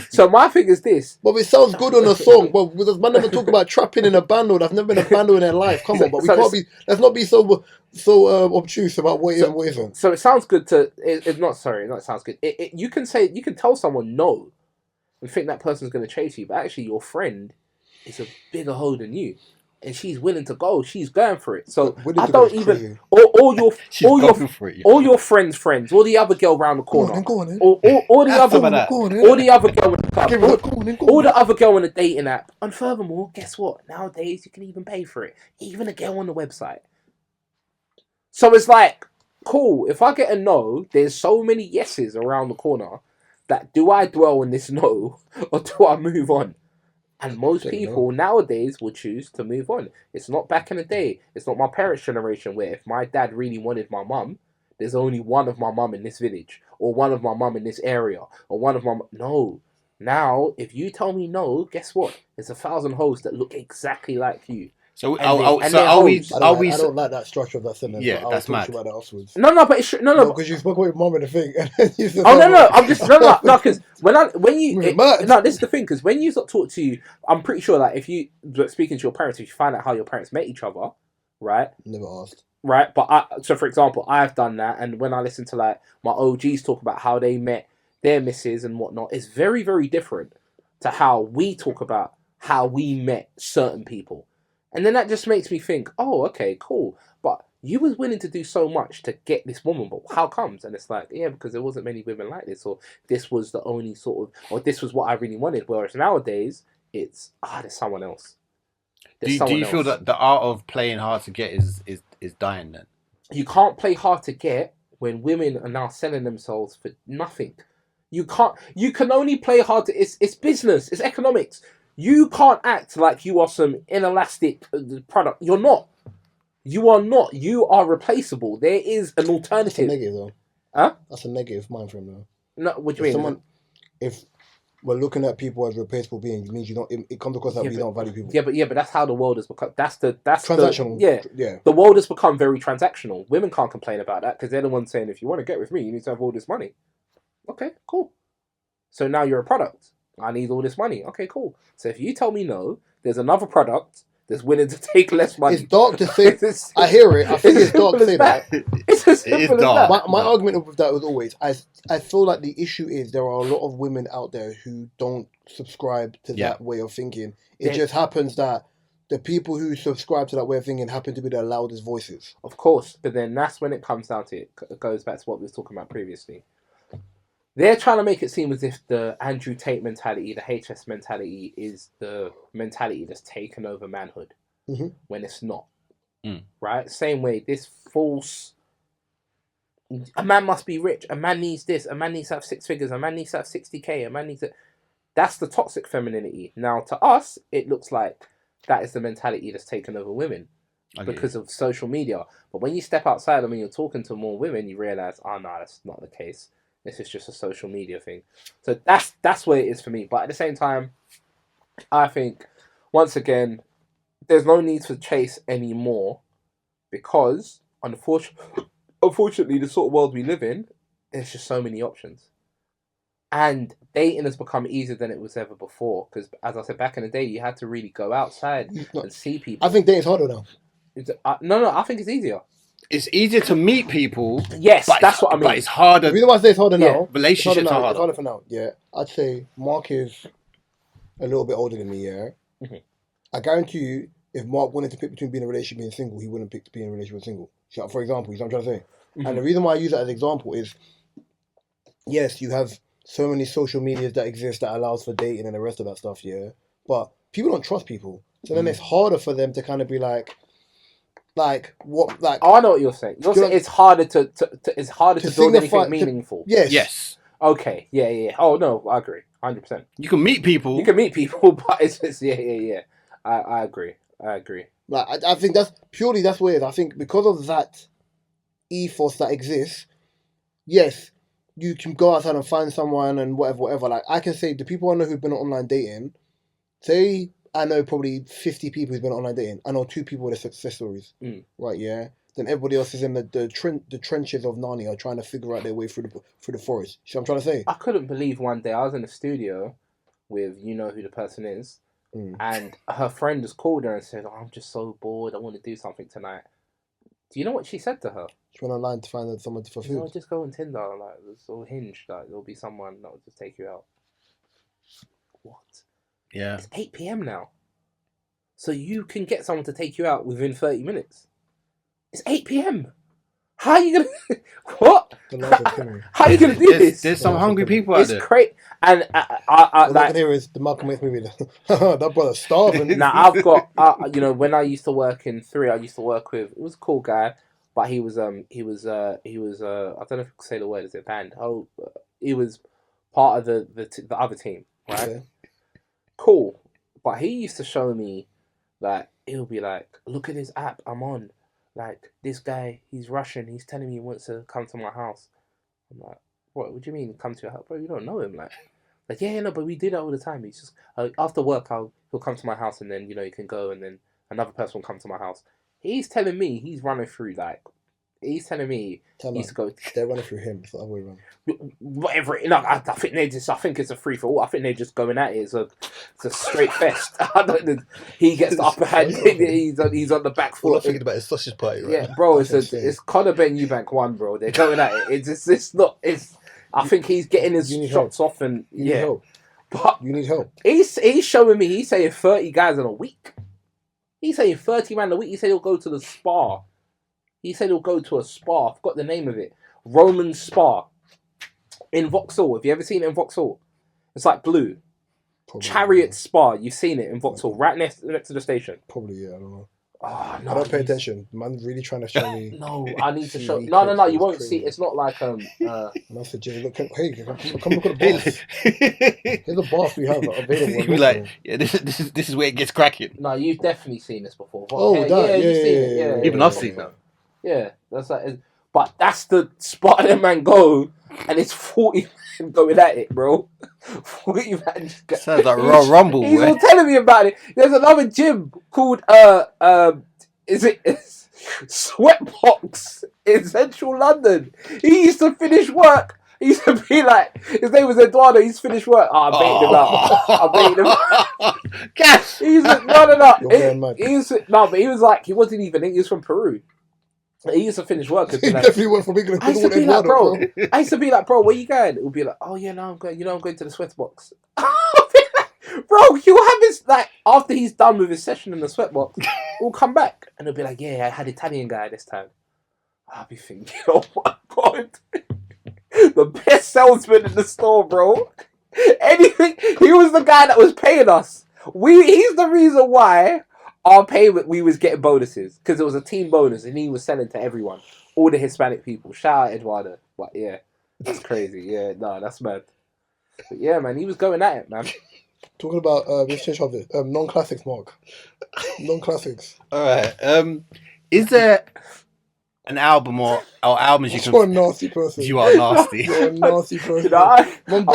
So my thing is this. But it sounds good on a song. But does man never talk about trapping in a bando? I've never been a bando in their life. Come on, but we can't be. Let's not be so obtuse about what is and what isn't. So it sounds good to. It's not. Sorry, not sounds good. You can tell someone no, and think that person's going to chase you, but actually your friend is a bigger hoe than you. And she's willing to go. She's going for it. So I don't even all your friends, all the other girl round the corner, all the other girl in the club, all the other girl on the dating app. And furthermore, guess what? Nowadays you can even pay for it, even a girl on the website. So it's like, cool. If I get a no, there's so many yeses around the corner. That do I dwell in this no or do I move on? And most people nowadays will choose to move on. It's not back in the day. It's not my parents' generation where if my dad really wanted my mum, there's only one of my mum in this village, or one of my mum in this area, or one of my... No. Now, if you tell me no, guess what? There's 1,000 hoes that look exactly like you. So, And they- and so they're are we? hoes. Are we? I don't like that structure of that sentence. Yeah, but I'll that's talk mad. to you about that afterwards. No, but it's... No, Because you spoke about your mum and the thing. And then you said, Oh no! I'm just no, because when you Moving mad. no, this is the thing, because when you talk to you, I'm pretty sure that if you speaking to your parents, if you find out how your parents met each other, right? Never asked. Right, but so for example, I've done that, and when I listen to like my OGs talk about how they met their misses and whatnot, it's very, very different to how we talk about how we met certain people, and then that just makes me think, oh, okay, cool, but you was willing to do so much to get this woman, but how comes? And it's like, yeah, because there wasn't many women like this, or this was the only sort of, or this was what I really wanted. Whereas nowadays, it's there's someone else. Do you feel that the art of playing hard to get is dying then? You can't play hard to get when women are now selling themselves for nothing. You can't. You can only play hard to. It's business. It's economics. You can't act like you are some inelastic product. You're not. You are not. You are replaceable. There is an That's a alternative. negative, though. Huh? That's a negative mind frame, though. No, what do you mean? If we're looking at people as replaceable beings, it means you don't. It comes across that we don't value people. Yeah, but that's how the world has become. That's Transactional. Yeah. The world has become very transactional. Women can't complain about that because they're the ones saying, if you want to get with me, you need to have all this money. Okay, cool. So now you're a product. I need all this money. Okay, cool. So if you tell me no, there's another product that's willing to take less money. It's dark to say. I hear it. I think it's dark to say that. It's as simple as dark. that. My argument with that was always, I feel like the issue is there are a lot of women out there who don't subscribe to that way of thinking. It just happens that the people who subscribe to that way of thinking happen to be the loudest voices. Of course, but then that's when it comes down to it. It goes back to what we were talking about previously. They're trying to make it seem as if the Andrew Tate mentality, the HS mentality, is the mentality that's taken over manhood, when it's not. Right? Same way, this false... A man must be rich. A man needs this. A man needs to have 6 figures. A man needs to have 60k. A man needs to... That's the toxic femininity. Now, to us, it looks like that is the mentality that's taken over women because of social media. But when you step outside and when you're talking to more women, you realise, oh, no, that's not the case. This is just a social media thing. So that's where it is for me. But at the same time, I think, once again, there's no need to chase anymore because, unfortunately, the sort of world we live in, there's just so many options. And dating has become easier than it was ever before. Because, as I said, back in the day, you had to really go outside and see people. I think dating's harder now. No, I think it's easier. It's easier to meet people. Yes, that's what I mean. But it's harder. The reason why I say it's harder now, relationships are harder. It's harder for now. Yeah, I'd say Mark is a little bit older than me. Yeah, I guarantee you, if Mark wanted to pick between being in a relationship and being single, he wouldn't pick being in a relationship with single. So, for example, you know what I'm trying to say. And the reason why I use that as an example is, yes, you have so many social medias that exist that allows for dating and the rest of that stuff. Yeah, but people don't trust people, so then it's harder for them to kind of be like what? Like, oh, I know what you're saying. You're saying it's harder to build anything meaningful. Yes. Okay. Yeah. Oh no, I agree. 100%. You can meet people, but it's just yeah. I agree. Like, I think that's where it is. I think because of that ethos that exists, yes, you can go outside and find someone and whatever. Like, I can say the people I know who've been on online dating, say I know probably 50 people who've been on online dating. I know 2 people with success stories. Right, yeah? Then everybody else is in the trenches of Narnia trying to figure out their way through the forest. See what I'm trying to say? I couldn't believe one day I was in the studio with, you know who the person is, and her friend just called her and said, oh, I'm just so bored, I want to do something tonight. Do you know what she said to her? She went online to find someone for food. No, just go on Tinder, like, it's all Hinge, like, there'll be someone that will just take you out. What? Yeah. It's 8 p.m. now. So you can get someone to take you out within 30 minutes. It's 8 p.m. How are you going to... What? How are you going to do this? There's some hungry people out there. It's crazy. And like... Here is the Malcolm X movie. That brother's starving. Now, I've got... when I used to work in 3, I used to work with... It was a cool guy, but he was I don't know if I can say the word, is it banned? Oh, he was part of the other team, right? Okay. Cool. But he used to show me, like, he'll be like, look at this app I'm on. like, this guy, he's Russian. He's telling me he wants to come to my house. I'm like, what do you mean come to your house? Bro, you don't know him. Like, yeah, no, but we do that all the time. He's just, after work, he'll come to my house and then, you can go and then another person will come to my house. He's telling me he's running through, like, he's telling me he's to go. They're running through him. It's the other way around. Whatever. I think it's a free for all. I think they're just going at it. It's a straight fest. He gets the upper hand. He's on the back foot. All I'm thinking about is sausage party, right? Yeah, bro. It's Conor Ben Eubank 1, bro. They're going at it. It's not. I think he's getting his shots off, and you need help. But you need help. He's showing me. He's saying 30 guys in a week. He's saying 30 man a week. He said he'll go to the spa. He said he'll go to a spa. I forgot the name of it. Roman Spa. In Vauxhall. Have you ever seen it in Vauxhall? It's like blue. Probably, Chariot Spa. You've seen it in Vauxhall. Right next to the station. Probably, yeah. I don't know. Oh, no, I don't pay attention. Man, really trying to show me. No, I need to show. No. You won't see. It's not like And I said, Jay, look, hey, come look at the bath. Here's a bath we have available. You be like, yeah, this is where it gets cracking. No, you've definitely seen this before. Oh, yeah, that, you've seen it. Yeah, even I've seen that. Yeah, that's like. But that's the spot that man go, and it's 40 men going at it, bro. 40 man. Sounds like Royal Rumble. He's all telling me about it. There's another gym called is it Sweatbox in central London. He used to finish work. He used to be like, his name was Eduardo. He's finished work. I baited him out. I baited him out. Gas. He's no. But he was like, he wasn't even. He was from Peru. He used to finish work. He definitely went from England. I used to be like, bro. I used to be like, bro, where you going? It would be like, oh yeah, no, I'm going. I'm going to the Sweatbox. Bro, he'll have his, like, after he's done with his session in the Sweatbox, we'll come back and he'll be like, yeah, I had Italian guy this time. I'll be thinking, oh my God, the best salesman in the store, bro. Anything, he was the guy that was paying us. He's the reason why our payment, we was getting bonuses, because it was a team bonus and he was selling to everyone, all the Hispanic people. Shout out Eduardo. But yeah, that's crazy. Yeah, no, that's mad. But yeah, man, he was going at it, man. Talking about let's change of it. Non-classics, Mark. Non-classics. All right. Is there an album or albums you can? You're a nasty person. You are nasty. You're a nasty person. I want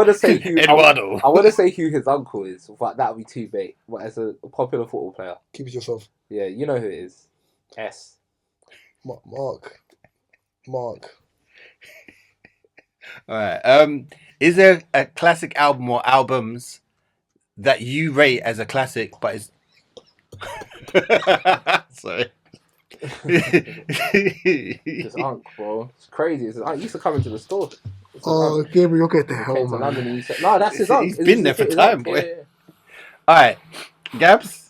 to say who Eduardo. I want to say who his uncle is, but that would be too bait. But as a popular football player, Keep it yourself. yeah, you know who it is. S. Mark. All right. Is there a classic album or albums that you rate as a classic, but is sorry? His uncle, bro. It's crazy. His uncle used to come into the store. Oh, Gabriel, get the hell, Came to man. London and he said, no, that's his uncle. He's been there for time, boy. Yeah. All right, Gabs.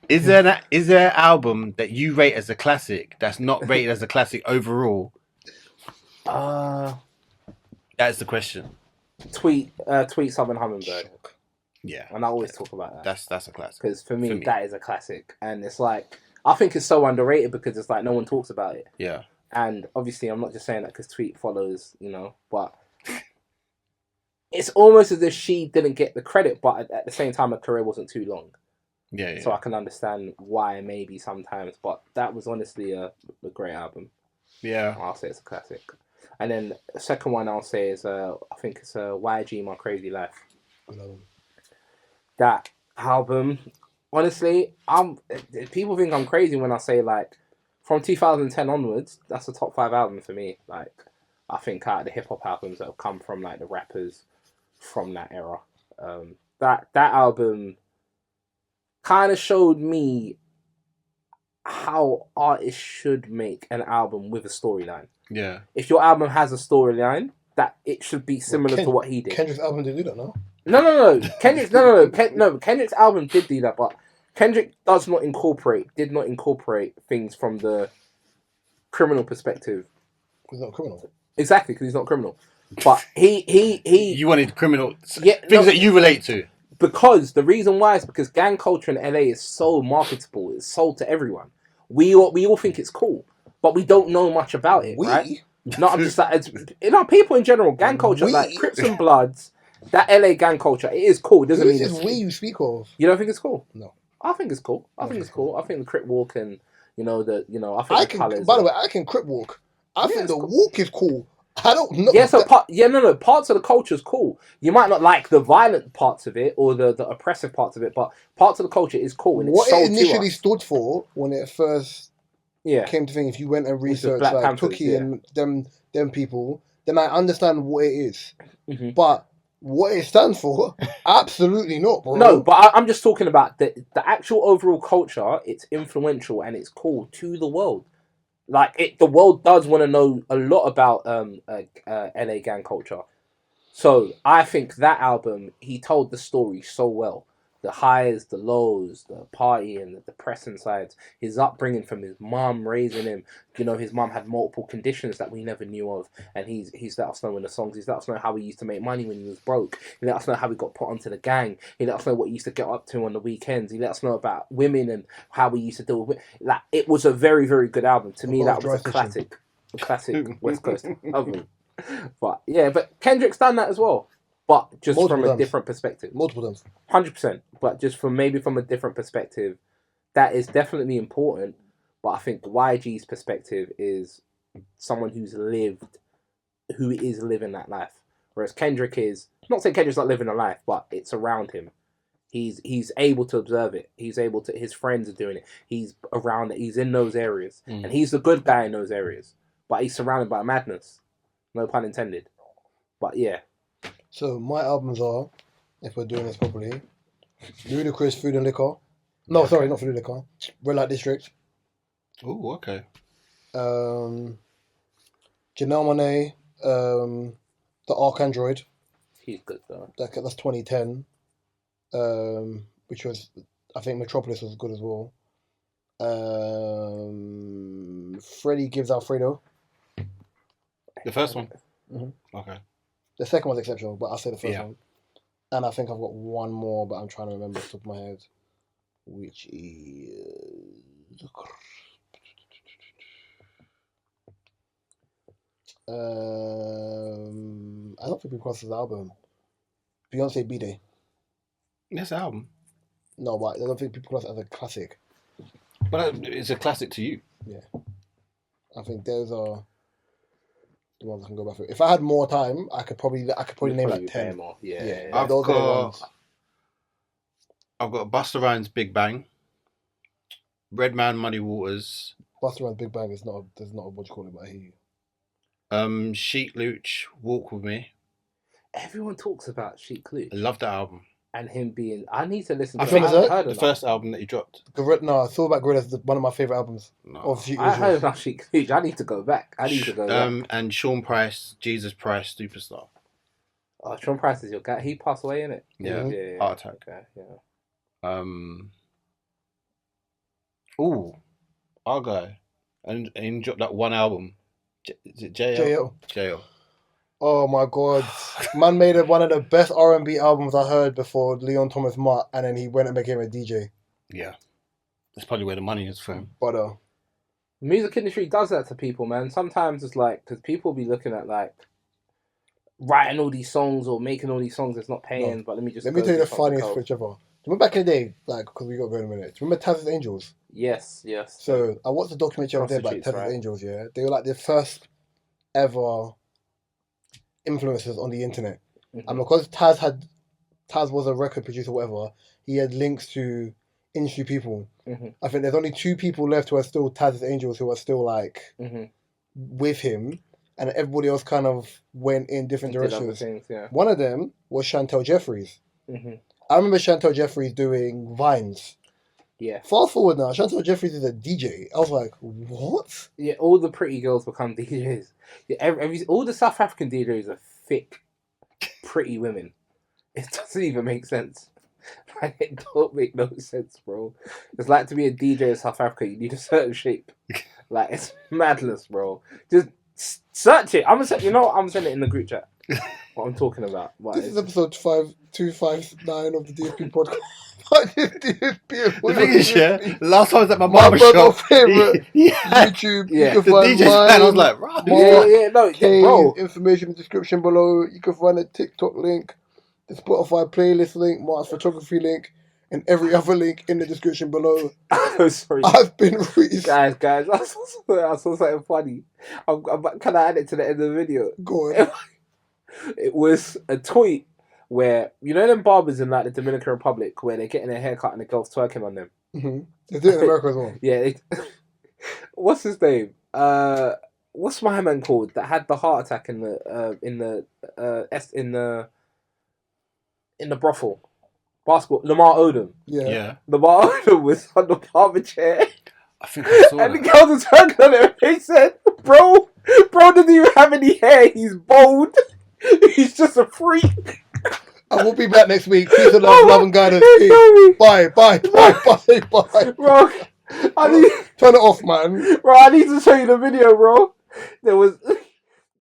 Is there an album that you rate as a classic that's not rated as a classic overall? That's the question. Tweet Southern Hummingbird. Yeah, and I always talk about that. That's a classic. Because for me, that is a classic, and it's like, I think it's so underrated because it's like no one talks about it. Yeah. And obviously, I'm not just saying that because Tweet follows, but it's almost as if she didn't get the credit, but at the same time, her career wasn't too long. Yeah. So I can understand why maybe sometimes, but that was honestly a great album. Yeah. I'll say it's a classic. And then the second one I'll say is I think it's YG My Crazy Life. That album, honestly, people think I'm crazy when I say like from 2010 onwards, that's a top 5 album for me. Like I think out of the hip hop albums that have come from like the rappers from that era, that album kind of showed me how artists should make an album with a storyline. Yeah. If your album has a storyline, that it should be similar to what he did. Kendrick's album did do that, no? No. Kendrick's album did do that, but Kendrick did not incorporate things from the criminal perspective. He's not a criminal. Exactly, because he's not a criminal. But he You wanted criminal things that you relate to. Because the reason why is because gang culture in LA is so marketable. It's sold to everyone. We all think it's cool, but we don't know much about it, right? No, I'm just like, people in general, gang culture, like Crips and Bloods, that LA gang culture, it is cool. It doesn't mean it's we you speak of. You don't think it's cool? No. I think it's cool. I think it's cool. I think the Crip Walk and I think I the can. colours. By the way, I can crip walk. I think the walk is cool. I don't know. Yeah, parts of the culture is cool. You might not like the violent parts of it or the oppressive parts of it, but parts of the culture is cool. And what it's sold it initially to us. stood for when it first came to think, if you went and Which was researched Black like Panthers, Tookie and them people, then I understand what it is. Mhm. But what it stands for, absolutely not, bro. No, but I'm just talking about the actual overall culture. It's influential and it's cool to the world. Like the world does want to know a lot about LA gang culture. So I think that album, he told the story so well. The highs, the lows, the party and the depressing sides. His upbringing from his mum raising him. His mum had multiple conditions that we never knew of. And he's let us know in the songs. He's let us know how he used to make money when he was broke. He let us know how he got put onto the gang. He let us know what he used to get up to on the weekends. He let us know about women and how we used to deal with it. It was a very, very good album. To me, that was a classic West Coast album. But Kendrick's done that as well, but just from a different perspective. Multiple times. 100%, but just from a different perspective. That is definitely important, but I think YG's perspective is someone who is living that life, whereas Kendrick is not saying Kendrick's not living a life, but it's around him. He's able to observe it. His friends are doing it. He's around it. He's in those areas, and he's the good guy in those areas, but he's surrounded by madness. No pun intended. But yeah. So my albums are, if we're doing this properly, Ludacris, Food and Liquor. No, sorry, not Food and Liquor. Red Light District. Oh, okay. Janelle Monáe, The Arcandroid. He's good though. That's 2010. Which was, I think Metropolis was good as well. Freddie Gives Alfredo. The first one? Mm-hmm. Okay. The second one's exceptional, but I'll say the first Yeah. one. And I think I've got one more, but I'm trying to remember off the top of my head. Which is... I don't think we crossed his album. Beyonce B-Day. Yes, album. No, but I don't think people class it as a classic. But it's a classic to you. Yeah. I think those are the ones I can go back through. If I had more time, I could probably name like 10 more. Yeah. Yeah. I've those are the ones. got Busta Rhymes' Big Bang, Redman Muddy Waters, Busta Rhymes Big Bang is not there's not a what you call it, but I hear you. Sheik Luch, Walk With Me. Everyone talks about Sheik Luch. I love that album. And him being... I need to listen to I it. think I haven't heard the of first album that he dropped. No, Throwback Gorilla is one of my favourite albums. No. Of Sheik I heard Luch. about Sheik Luch. I need to go back. And Sean Price, Jesus Price, Superstar. Oh, Sean Price is your guy. He passed away, innit? Yeah. Yeah. Heart attack. Okay, yeah. Our guy. And he dropped that one album. Is it JL? JL. JL. Oh my god. Man made one of the best R&B albums I heard before Leon Thomas Mutt, and then he went and became a DJ. Yeah. That's probably where the money is for him. But the music industry does that to people, man. Sometimes it's like, because people be looking at like writing all these songs or making all these songs that's not paying, No. but let me tell you the funniest switch ever. Remember back in the day, like, because we got to go in a minute. Do you remember Taz's Angels? Yes. So I watched the documentary over there about Taz's Angels, yeah? They were like the first ever influencers on the internet. Mm-hmm. And because Taz was a record producer, whatever, he had links to industry people. Mm-hmm. I think there's only 2 people left who are still Taz's Angels who are still like with him, and everybody else kind of went in different directions. Things, yeah. One of them was Chantel Jeffries. Mm-hmm. I remember Chantel Jeffries doing Vines. Yeah. Fast forward now, Chantel Jeffries is a DJ. I was like, what? Yeah, all the pretty girls become DJs. Yeah, all the South African DJs are thick, pretty women. It doesn't even make sense. Like, it don't make no sense, bro. It's like to be a DJ in South Africa, you need a certain shape. Like, it's madness, bro. Just search it. I'm gonna send it in the group chat. What I'm talking about. This is episode 259 of the DFP podcast. The thing is, last time I was at my barber shop. Favourite YouTube. Yeah, you can the find DJ's fan. I was like, right. Bro. Information in the description below. You can find a TikTok link, the Spotify playlist link, Mars photography link, and every other link in the description below. Oh, sorry. I've been Reese. Guys, I saw something funny. Can I add it to the end of the video? Go on. It was a tweet where, you know them barbers in like the Dominican Republic where they're getting their hair cut and the girl's twerking on them? Mm-hmm. They do it in America as well. Yeah. What's his name? What's my man called that had the heart attack in the brothel? Basketball. Lamar Odom. Yeah. Lamar Odom was on the barber chair. I think I saw And that. the girls were twerking on him and they said, bro doesn't even have any hair. He's bald. He's just a freak. I will be back next week. Peace and love and guidance. Bye. Bye. Bro, I need Turn it off, man. I need to show you the video, bro. There was